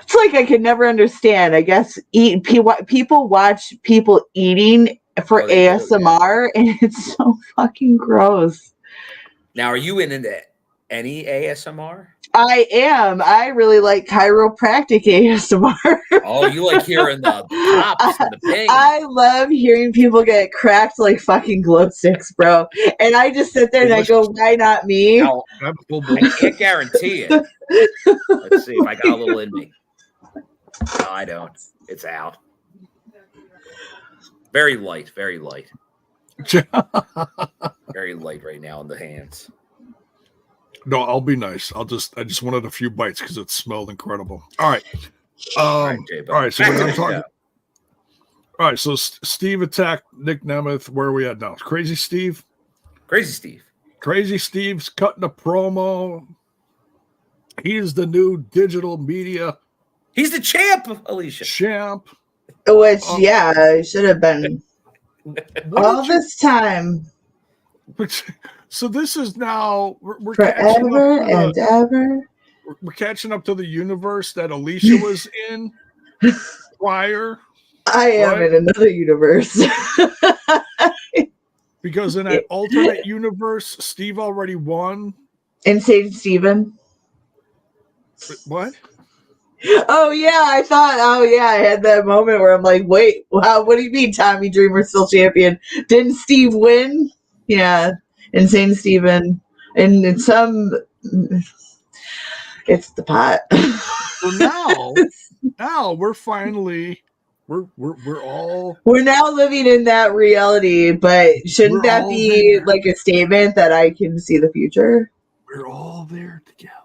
it's like I can never understand. I guess people watch people eating for ASMR, and it's so fucking gross. Now, are you into any ASMR? I am. I really like chiropractic ASMR. Oh, you like hearing the pops and the ping. I love hearing people get cracked like fucking glow sticks, bro. And I just sit there and I go, why not me? Now, I can't guarantee it. Let's see if I got a little in me. No, I don't. It's out. Very light, very light. Very light right now in the hands. No, I'll be nice. I just wanted a few bites because it smelled incredible. All right. All right. So we're talking. All right. So Steve attacked Nick Nemeth. Where are we at now? Crazy Steve. Crazy Steve's cutting a promo. He's the new digital media. He's the champ, Alisha. Champ. Which, it should have been all this time. So this is now we're forever and ever. We're catching up to the universe that Alisha was in prior. I am in another universe. Because in that alternate universe, Steve already won. Insane Steven. What? Oh yeah, I had that moment where I'm like, wait, wow, what do you mean Tommy Dreamer's still champion? Didn't Steve win? Yeah. Insane Steven. And it's the pot. So now we're finally we're now living in that reality, but shouldn't that be like a statement that I can see the future? We're all there together.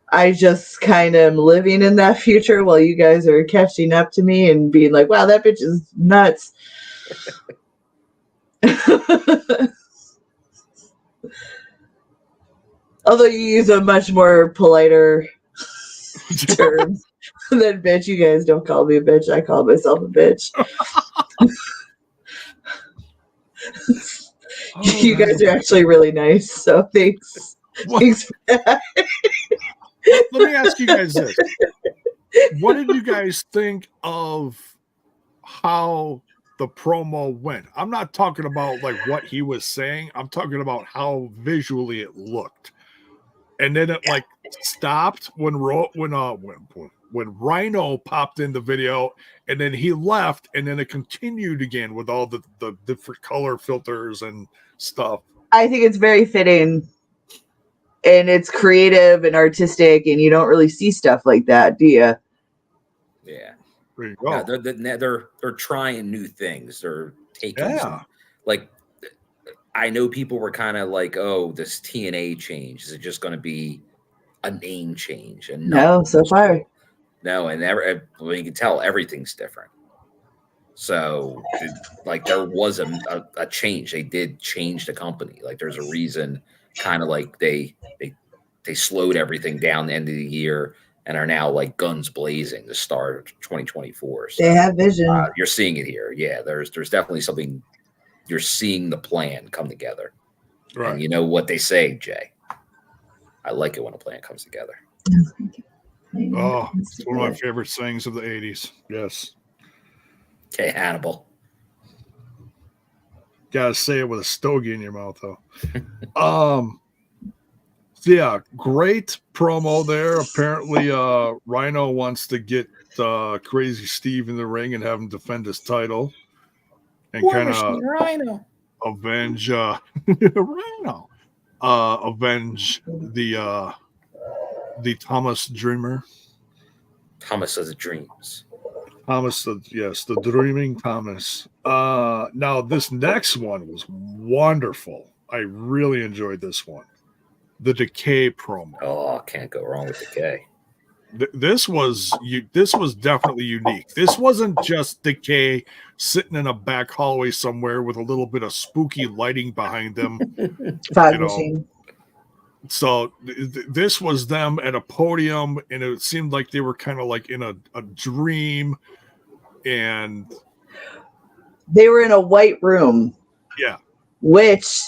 I just kind of am living in that future while you guys are catching up to me and being like, wow, that bitch is nuts. Although you use a much more politer term than bitch. You guys don't call me a bitch. I call myself a bitch. You guys are actually really nice. So thanks. Thanks for that. Let me ask you guys this. What did you guys think of how the promo went? I'm not talking about like what he was saying. I'm talking about how visually it looked. And then it like stopped when Rhino popped in the video, and then he left, and then it continued again with all the different color filters and stuff. I think it's very fitting, and it's creative and artistic, and you don't really see stuff like that, do you? Yeah. There you go. Yeah, they're trying new things. They're taking like. I know people were kind of like, "Oh, this TNA change, is it just going to be a name change?" And no, so far, no. And you can tell everything's different. So, like, there was a change. They did change the company. Like, there's a reason. Kind of like they slowed everything down the end of the year and are now like guns blazing to start 2024. So, they have vision. You're seeing it here. Yeah, there's definitely something. You're seeing the plan come together. Right. And you know what they say, Jay. I like it when a plan comes together. Oh, it's one of my favorite sayings of the 80s. Yes. Okay, Hannibal. Gotta say it with a stogie in your mouth, though. So yeah, great promo there. Apparently, Rhino wants to get Crazy Steve in the ring and have him defend his title and kind of Rhino avenge Rhino. Avenge the Thomas Dreamer. Thomas of the Dreams. Thomas, yes, the Dreaming Thomas. Now this next one was wonderful. I really enjoyed this one. The Decay promo. Oh, can't go wrong with Decay. This was definitely unique. This wasn't just Decay sitting in a back hallway somewhere with a little bit of spooky lighting behind them. Fog machine. So this was them at a podium, and it seemed like they were kind of like in a dream, and they were in a white room. Yeah. Which,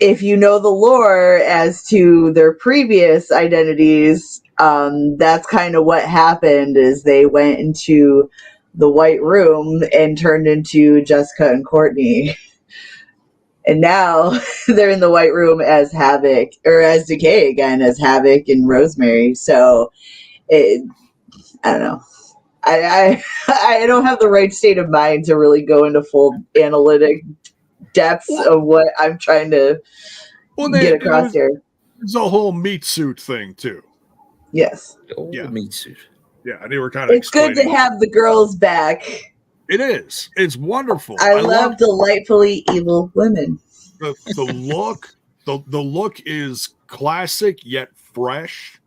if you know the lore as to their previous identities, that's kind of what happened. Is they went into the white room and turned into Jessica and Courtney. And now they're in the white room as Havoc, or as Decay again, as Havoc and Rosemary. So, I don't know. I don't have the right state of mind to really go into full analytic depths of what I'm trying to get across here. It's a whole meat suit thing too. Yes. Yeah. Meat suit. Yeah, they were kind of. It's good to have the girls back. It is. It's wonderful. I love delightfully evil women. The look, the look is classic yet fresh,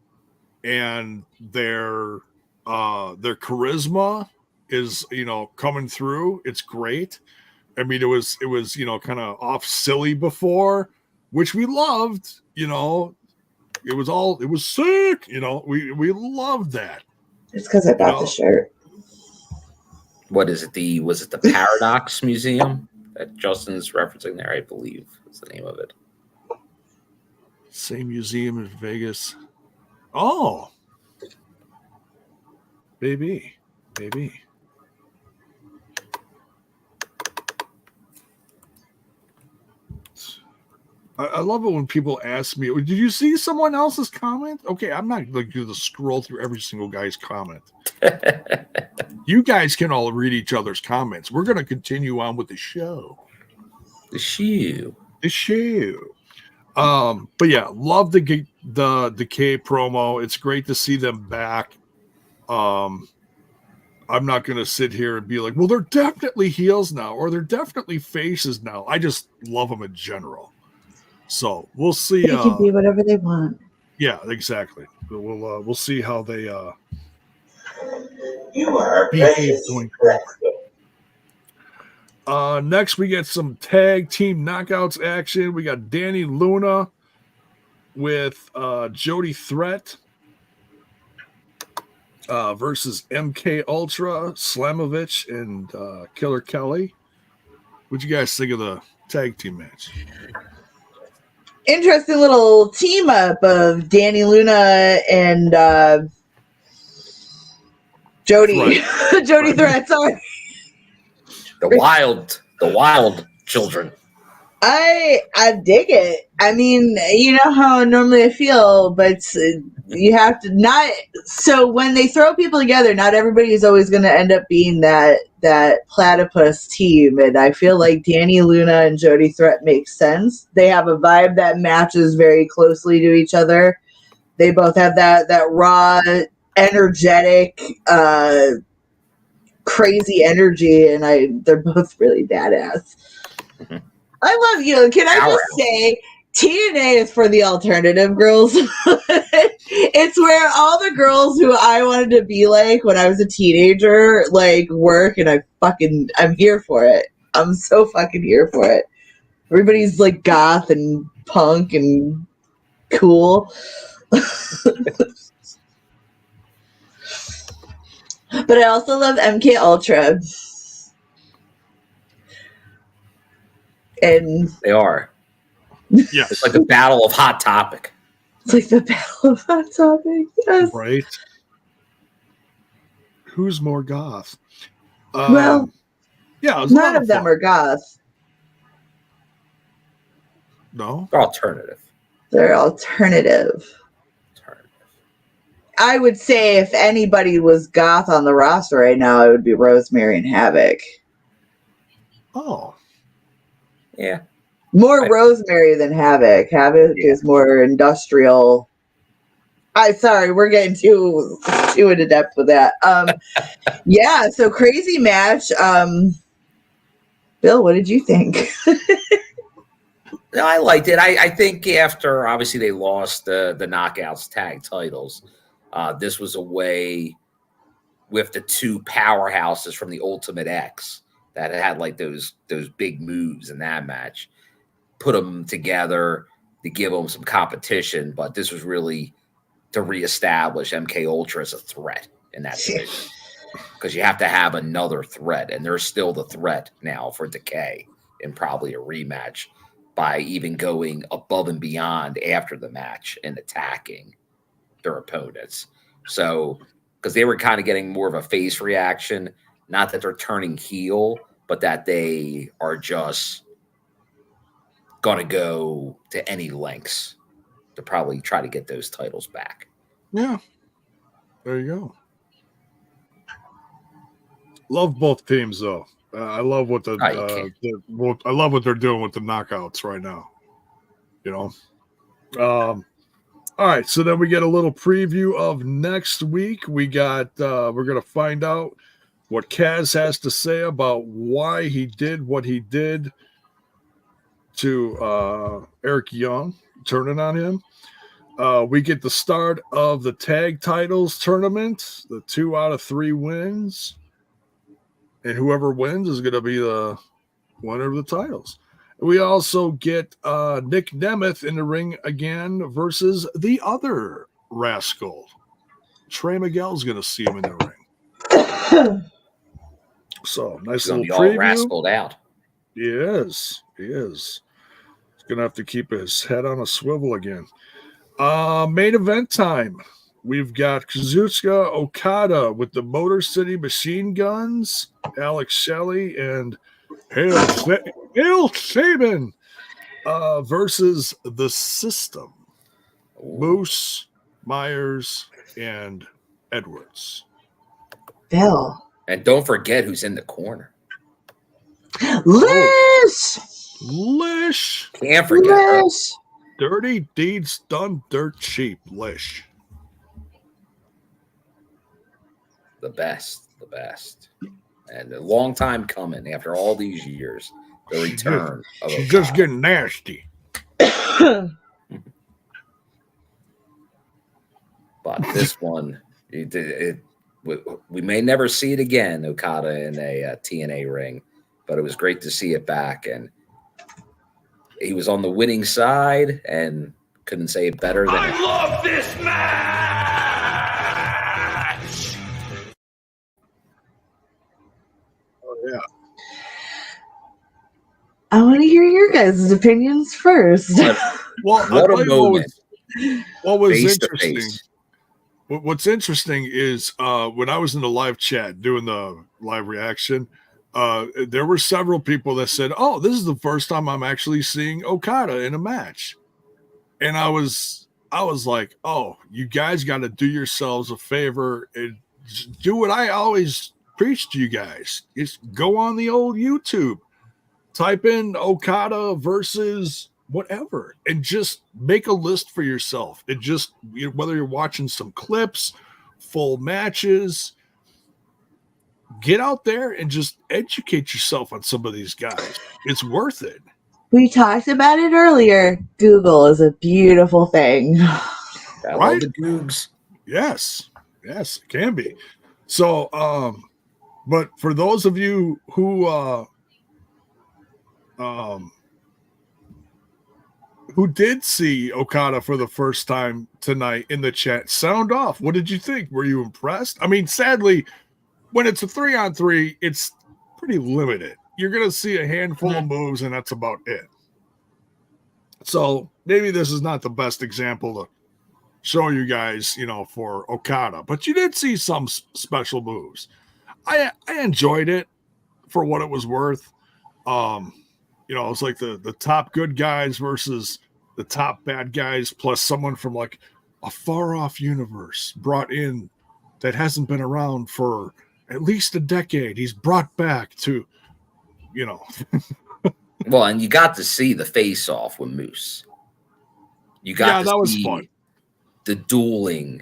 and their charisma is coming through. It's great. I mean, it was kind of off silly before, which we loved. It was sick. We loved that. It's because I bought the shirt. What is it? Was it the Paradox Museum that Justin's referencing there? I believe is the name of it. Same museum in Vegas. Oh, baby. I love it when people ask me, did you see someone else's comment? Okay, I'm not going to scroll through every single guy's comment. You guys can all read each other's comments. We're going to continue on with the show. The shoe. But yeah, love the Decay promo. It's great to see them back. I'm not going to sit here and be like, well, they're definitely heels now, or they're definitely faces now. I just love them in general. So we'll see. They can be whatever they want. Yeah, exactly. We'll see how they you are behave going forward. Next, we get some tag team knockouts action. We got Dani Luna with Jody Threat versus MK Ultra, Slamovich, and Killer Kelly. What'd you guys think of the tag team match? Interesting little team up of Dani Luna and Jody. Right. Jody Threat, sorry. The wild children. I dig it. I mean, you know how normally I feel, but you have to not. So when they throw people together, not everybody is always going to end up being that platypus team. And I feel like Dani Luna and Jody Threat makes sense. They have a vibe that matches very closely to each other. They both have that raw, energetic, crazy energy, and they're both really badass. Mm-hmm. I love you. Can I just say, TNA is for the alternative girls. It's where all the girls who I wanted to be like when I was a teenager, like, work, and I'm here for it. I'm so fucking here for it. Everybody's like goth and punk and cool. But I also love MK Ultra. And they are. Yes. It's like the Battle of Hot Topic. It's like the Battle of Hot Topic. Yes. Right. Who's more goth? Well, yeah, none of them are goth. No, They're alternative. They're alternative. I would say if anybody was goth on the roster right now, it would be Rosemary and Havoc. Oh. Yeah. More Rosemary than Havoc. Havoc is more industrial. Sorry, we're getting too into depth with that. Yeah, so crazy match. Bill, what did you think? No, I liked it. I think after obviously they lost the Knockouts tag titles, this was a way with the two powerhouses from the Ultimate X that had like those big moves in that match, put them together to give them some competition. But this was really to reestablish MK Ultra as a threat in that division, because you have to have another threat, and there's still the threat now for Decay in probably a rematch by even going above and beyond after the match and attacking their opponents. So, because they were kind of getting more of a face reaction, not that they're turning heel, but that they are just going to go to any lengths to probably try to get those titles back. Yeah. There you go. Love both teams, though. I love what I love what they're doing with the knockouts right now. You know. All right, so then we get a little preview of next week. We got we're gonna find out what Kaz has to say about why he did what he did to Eric Young, turning on him. We get the start of the tag titles tournament, the 2 out of 3 wins. And whoever wins is going to be the winner of the titles. We also get Nick Nemeth in the ring again versus the other rascal. Trey Miguel's going to see him in the ring. So, nice little preview. All rascaled out. He is. He's going to have to keep his head on a swivel again. Main event time. We've got Kazuchika Okada with the Motor City Machine Guns, Alex Shelley, and Hail Sabin versus the System. Moose, Myers, and Edwards. Bill. And don't forget who's in the corner. Lish! Can't forget her. Dirty deeds done dirt cheap, Lish. The best. And a long time coming after all these years. The return of She's Okada. just getting nasty. But this one, we may never see it again, Okada in a TNA ring, but it was great to see it back. And he was on the winning side and couldn't say it better than I love this match! Oh, yeah. I want to hear your guys' opinions first. Well, what a moment. What was Face to interesting? face. What's interesting is when I was in the live chat doing the live reaction, there were several people that said, "Oh, this is the first time I'm actually seeing Okada in a match," and I was like, "Oh, you guys got to do yourselves a favor and do what I always preach to you guys: is go on the old YouTube, type in Okada versus whatever, and just make a list for yourself. And just whether you're watching some clips, full matches." Get out there and just educate yourself on some of these guys. It's worth it. We talked about it earlier. Google is a beautiful thing. I love the Googs. Yes, it can be. So, but for those of you who did see Okada for the first time tonight in the chat, sound off. What did you think? Were you impressed? I mean, sadly, when it's a 3-on-3, it's pretty limited. You're going to see a handful of moves, and that's about it. So maybe this is not the best example to show you guys, for Okada, but you did see some special moves. I enjoyed it for what it was worth. It's like the top good guys versus the top bad guys, plus someone from like a far off universe brought in that hasn't been around for at least a decade. He's brought back to, Well, and you got to see the face off with Moose. You got to that was see fun. The dueling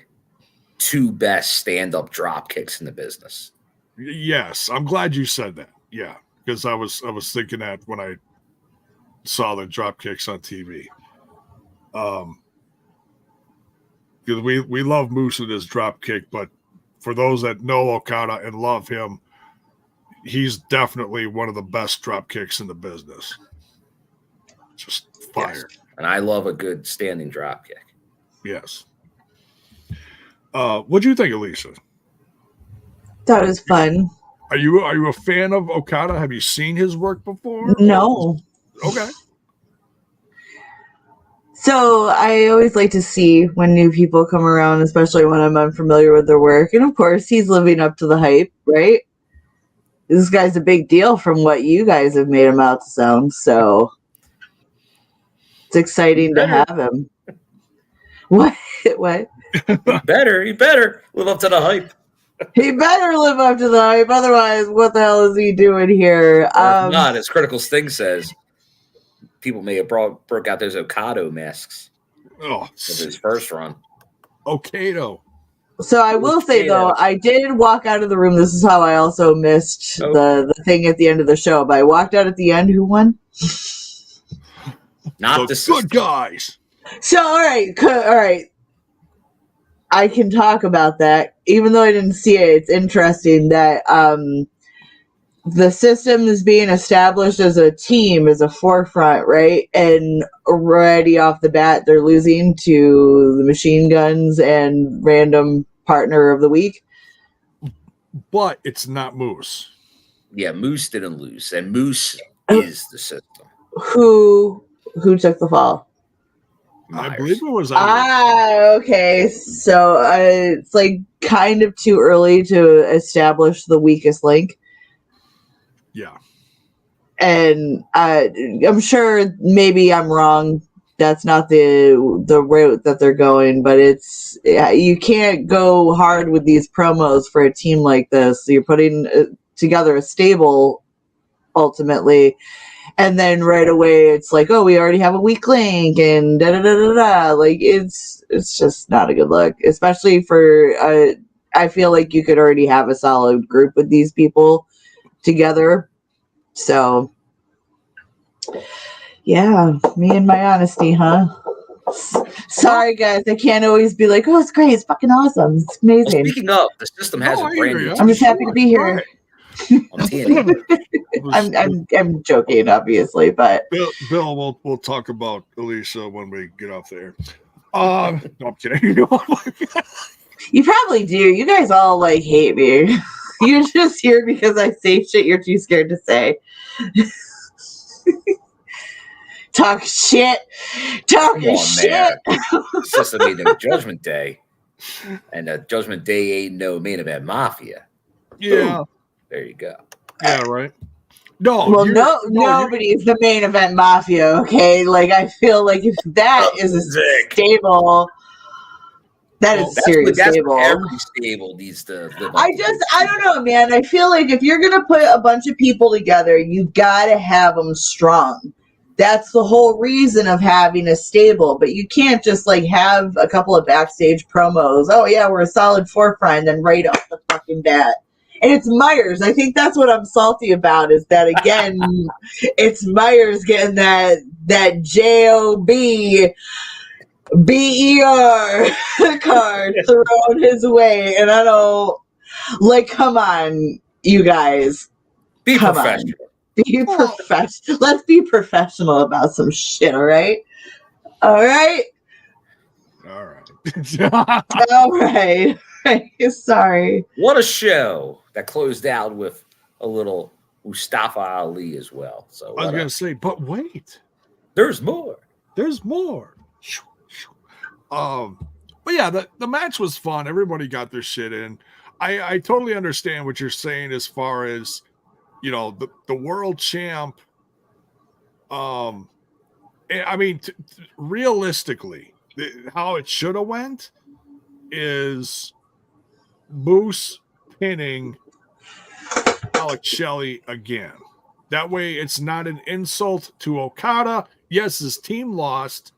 two best stand-up drop kicks in the business. Yes, I'm glad you said that. Yeah, because I was thinking that when I saw the drop kicks on TV. Because we love Moose with his drop kick, but for those that know Okada and love him, he's definitely one of the best drop kicks in the business. Just fire. Yes. And I love a good standing drop kick. Yes. What do you think, Alisha? That was fun. Are you a fan of Okada? Have you seen his work before? No. Okay. So I always like to see when new people come around, especially when I'm unfamiliar with their work. And of course, he's living up to the hype, right? This guy's a big deal from what you guys have made him out to sound. So it's exciting to have him. What? What? He better live up to the hype. He better live up to the hype. Otherwise, what the hell is he doing here? Or if not, as Critical Sting says, people may have broke out those Okada masks of his first run. Okado. So I will say, though, I did walk out of the room. This is how I also missed the thing at the end of the show. But I walked out at the end. Who won? Not the good guys. So, all right. I can talk about that. Even though I didn't see it, it's interesting that the system is being established as a team, as a forefront, right? And already off the bat, they're losing to the Machine Guns and random partner of the week. But it's not Moose. Yeah, Moose didn't lose, and Moose is the system. Who took the fall? Myers. I believe it was. Okay. So it's like kind of too early to establish the weakest link. Yeah. And I'm sure maybe I'm wrong. That's not the route that they're going, but you can't go hard with these promos for a team like this. You're putting together a stable ultimately, and then right away it's like, oh, we already have a weak link and da da da da da. Like it's just not a good look, especially for I feel like you could already have a solid group with these people together. So yeah, me and my honesty, huh? Sorry guys, I can't always be like, oh, it's great, it's fucking awesome, it's amazing. Well, speaking of, the system has a brand new. I'm just happy to be here. On TNA. I'm joking, obviously, but Bill, we'll talk about Alisha when we get off there. No, I'm kidding. You probably do. You guys all like hate me. You're just here because I say shit you're too scared to say. Talk shit. Talking shit. It's just a Judgment Day. And Judgment Day ain't no main event mafia. Yeah. Ooh, there you go. Yeah, right. No. Well, nobody is the main event mafia, okay? Like, I feel like if that is a stable, that is serious stable. Every stable needs to live up. I don't know, man. I feel like if you're going to put a bunch of people together, you got to have them strong. That's the whole reason of having a stable, but you can't just like have a couple of backstage promos. Oh yeah, we're a solid forefront, and right off the fucking bat. And it's Myers. I think that's what I'm salty about. Is that again? It's Myers getting that JOB BER card thrown his way, and I don't like. Come on, you guys, be professional. Be professional. Let's be professional about some shit, all right? All right? All right. All right. Sorry. What a show that closed out with a little Mustafa Ali as well. So I was going to say, but wait. There's more. There's more. But yeah, the match was fun. Everybody got their shit in. I totally understand what you're saying as far as, the world champ. I mean, realistically, how it should have went is Moose pinning Shelley again. That way, it's not an insult to Okada. Yes, his team lost,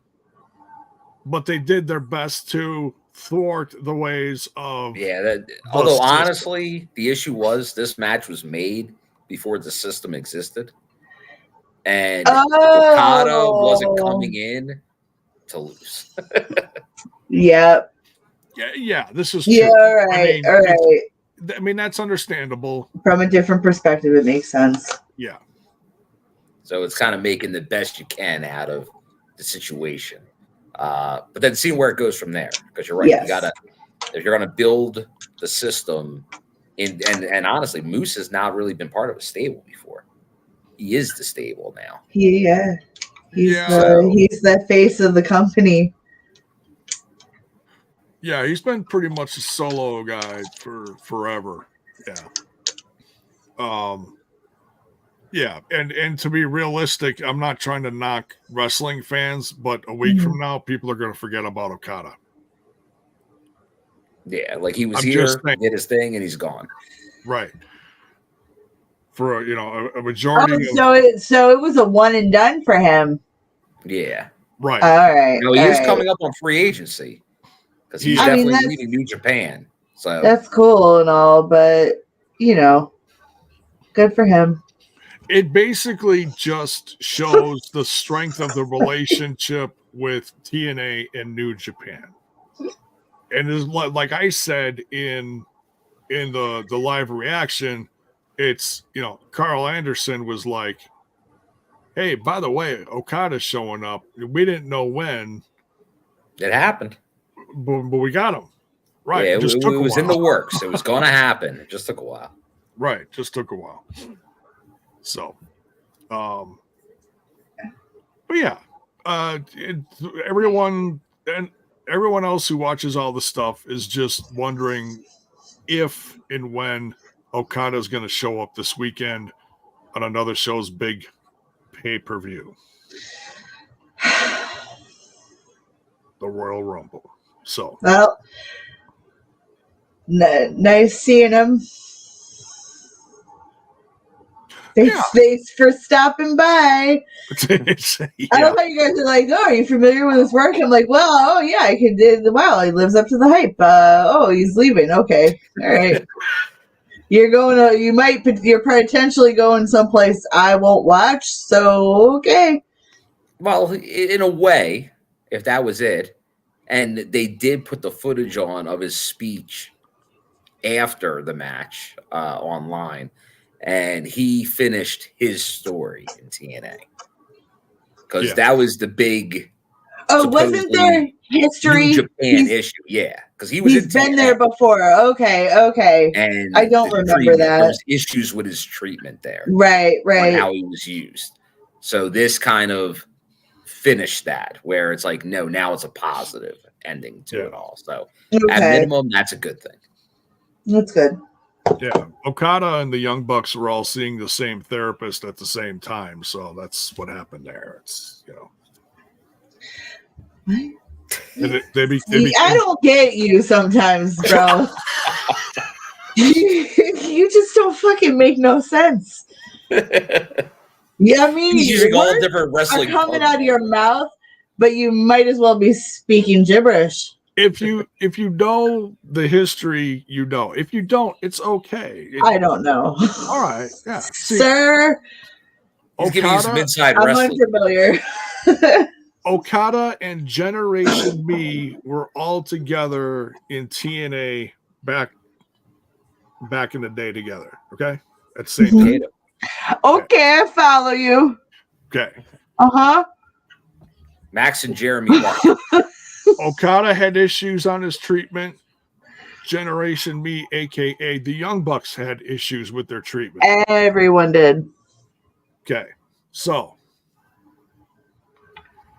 but they did their best to thwart the ways of. Yeah. Although honestly, the issue was this match was made before the system existed, and Okada wasn't coming in to lose. Yep. Yeah. This is true. All right. All right. I mean, that's understandable. From a different perspective, it makes sense. Yeah. So it's kind of making the best you can out of the situation. But then seeing where it goes from there. Because you're right. Yes. If you're gonna build the system and honestly, Moose has not really been part of a stable before. He is the stable now. Yeah. He's the face of the company. Yeah, he's been pretty much a solo guy for forever. Yeah. Yeah, and to be realistic, I'm not trying to knock wrestling fans, but a week from now, people are going to forget about Okada. Yeah, like he was here, did his thing, and he's gone. Right. For a majority. So it was a one and done for him. Yeah. Right. All right. He is coming up on free agency because he's definitely leaving New Japan. So that's cool and all, but good for him. It basically just shows the strength of the relationship with TNA and New Japan. And it's like I said in the live reaction, it's, Carl Anderson was like, hey, by the way, Okada's showing up. We didn't know when. It happened. But we got him. Right. Yeah, it was in the works. It was going to happen. It just took a while. Right. Just took a while. So, but yeah, everyone else who watches all the stuff is just wondering if and when Okada is going to show up this weekend on another show's big pay-per-view, the Royal Rumble. So, well, nice seeing him. Thanks for stopping by. Yeah. I don't know how you guys are like, are you familiar with his work? I'm like, well, yeah, I can do. Wow, he lives up to the hype. He's leaving. Okay. All right. You're potentially going someplace I won't watch. So, okay. Well, in a way, if that was it, and they did put the footage on of his speech after the match online. And he finished his story in TNA because that was the big. Wasn't there history? New Japan issue, yeah, because he's been there before. Okay, and I don't remember that. There was issues with his treatment there, right, how he was used. So this kind of finished that, where it's like, no, now it's a positive ending to it all. So at minimum, that's a good thing. That's good. Yeah, Okada and the Young Bucks were all seeing the same therapist at the same time, so that's what happened there. It's I don't get you sometimes, bro. you just don't fucking make no sense. Yeah, I mean, he's using all different wrestling coming out of your mouth, but you might as well be speaking gibberish. If you know the history, you know. If you don't, it's okay. I don't know. All right, yeah, sir. He's giving you some inside wrestling. I'm unfamiliar. Okada and Generation Me were all together in TNA back in the day together. Okay, at the same time. Okay, I follow you. Okay. Max and Jeremy. Okada had issues on his treatment. Generation Me, aka the Young Bucks, had issues with their treatment. Everyone did. Okay, so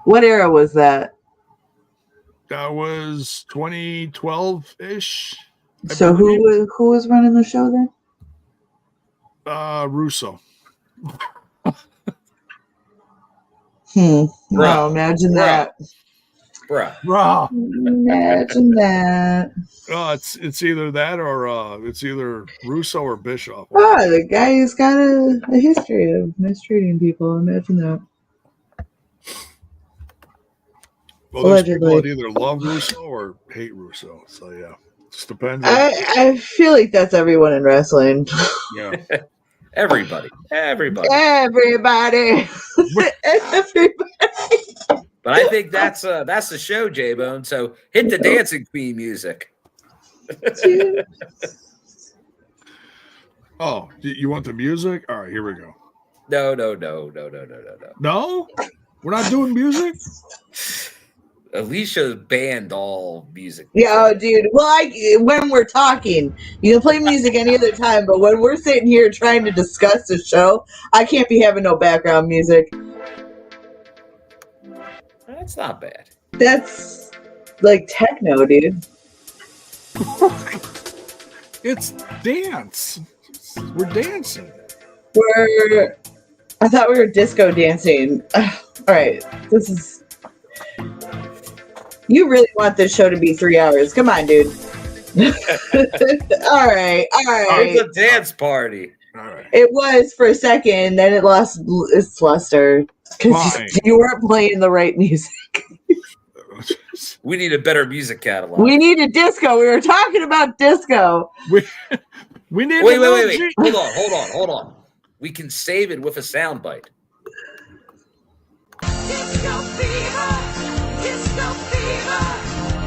What era was that? That was 2012-ish. So who was running the show then? Russo. Wow, imagine that. Bruh. Imagine that. It's either that or it's either Russo or Bischoff. Oh, the guy's got a history of mistreating people. Imagine that. Well, there's people that either love Russo or hate Russo. So yeah, just depends. I feel like that's everyone in wrestling. Yeah. Everybody. Everybody. But I think that's the show, J-Bone. So hit the dancing queen music. Oh, you want the music? All right, here we go. No. No? We're not doing music? Alisha banned all music. Yeah, dude. Well, when we're talking, you can play music any other time, but when we're sitting here trying to discuss the show, I can't be having no background music. That's not bad. That's like techno, dude. It's dance. We're dancing. I thought we were disco dancing. All right, this is. You really want this show to be 3 hours? Come on, dude. All right. It's a dance party. All right. It was for a second, then it lost its luster because you weren't playing the right music. We need a better music catalog. We need a disco. We were talking about disco. We need. Wait. Hold on. We can save it with a soundbite. Disco fever, disco fever,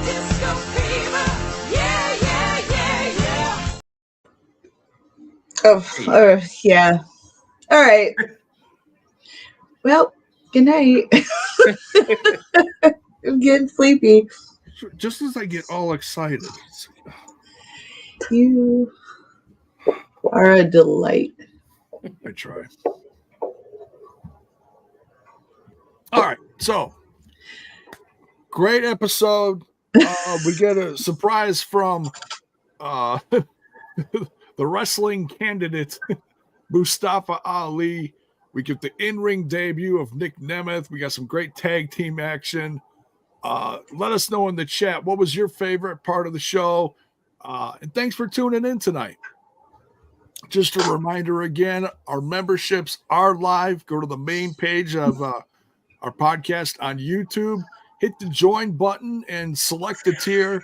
disco fever. Yeah. Oh, yeah. All right. Well, good night. I'm getting sleepy. Just as I get all excited. You are a delight. I try. All right, so great episode. We get a surprise from the wrestling candidate Mustafa Ali. We get the in-ring debut of Nick Nemeth. We got some great tag team action. Let us know in the chat what was your favorite part of the show. And thanks for tuning in tonight. Just a reminder again, our memberships are live. Go to the main page of our podcast on YouTube. Hit the join button and select the tier.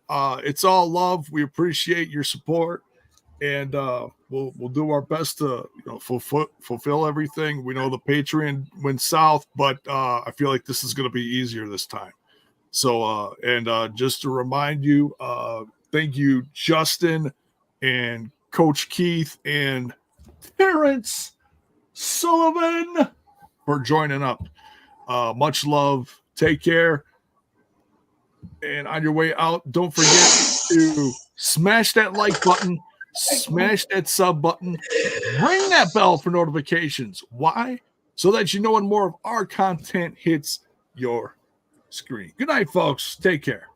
It's all love. We appreciate your support. And we'll do our best to fulfill everything. We know the Patreon went south, but I feel like this is going to be easier this time. So just to remind you, thank you, Justin and Coach Keith and Terrence Sullivan for joining up. Much love. Take care. And on your way out, don't forget to smash that like button. Smash that sub button. Ring that bell for notifications. Why? So that you know when more of our content hits your screen. Good night, folks. Take care.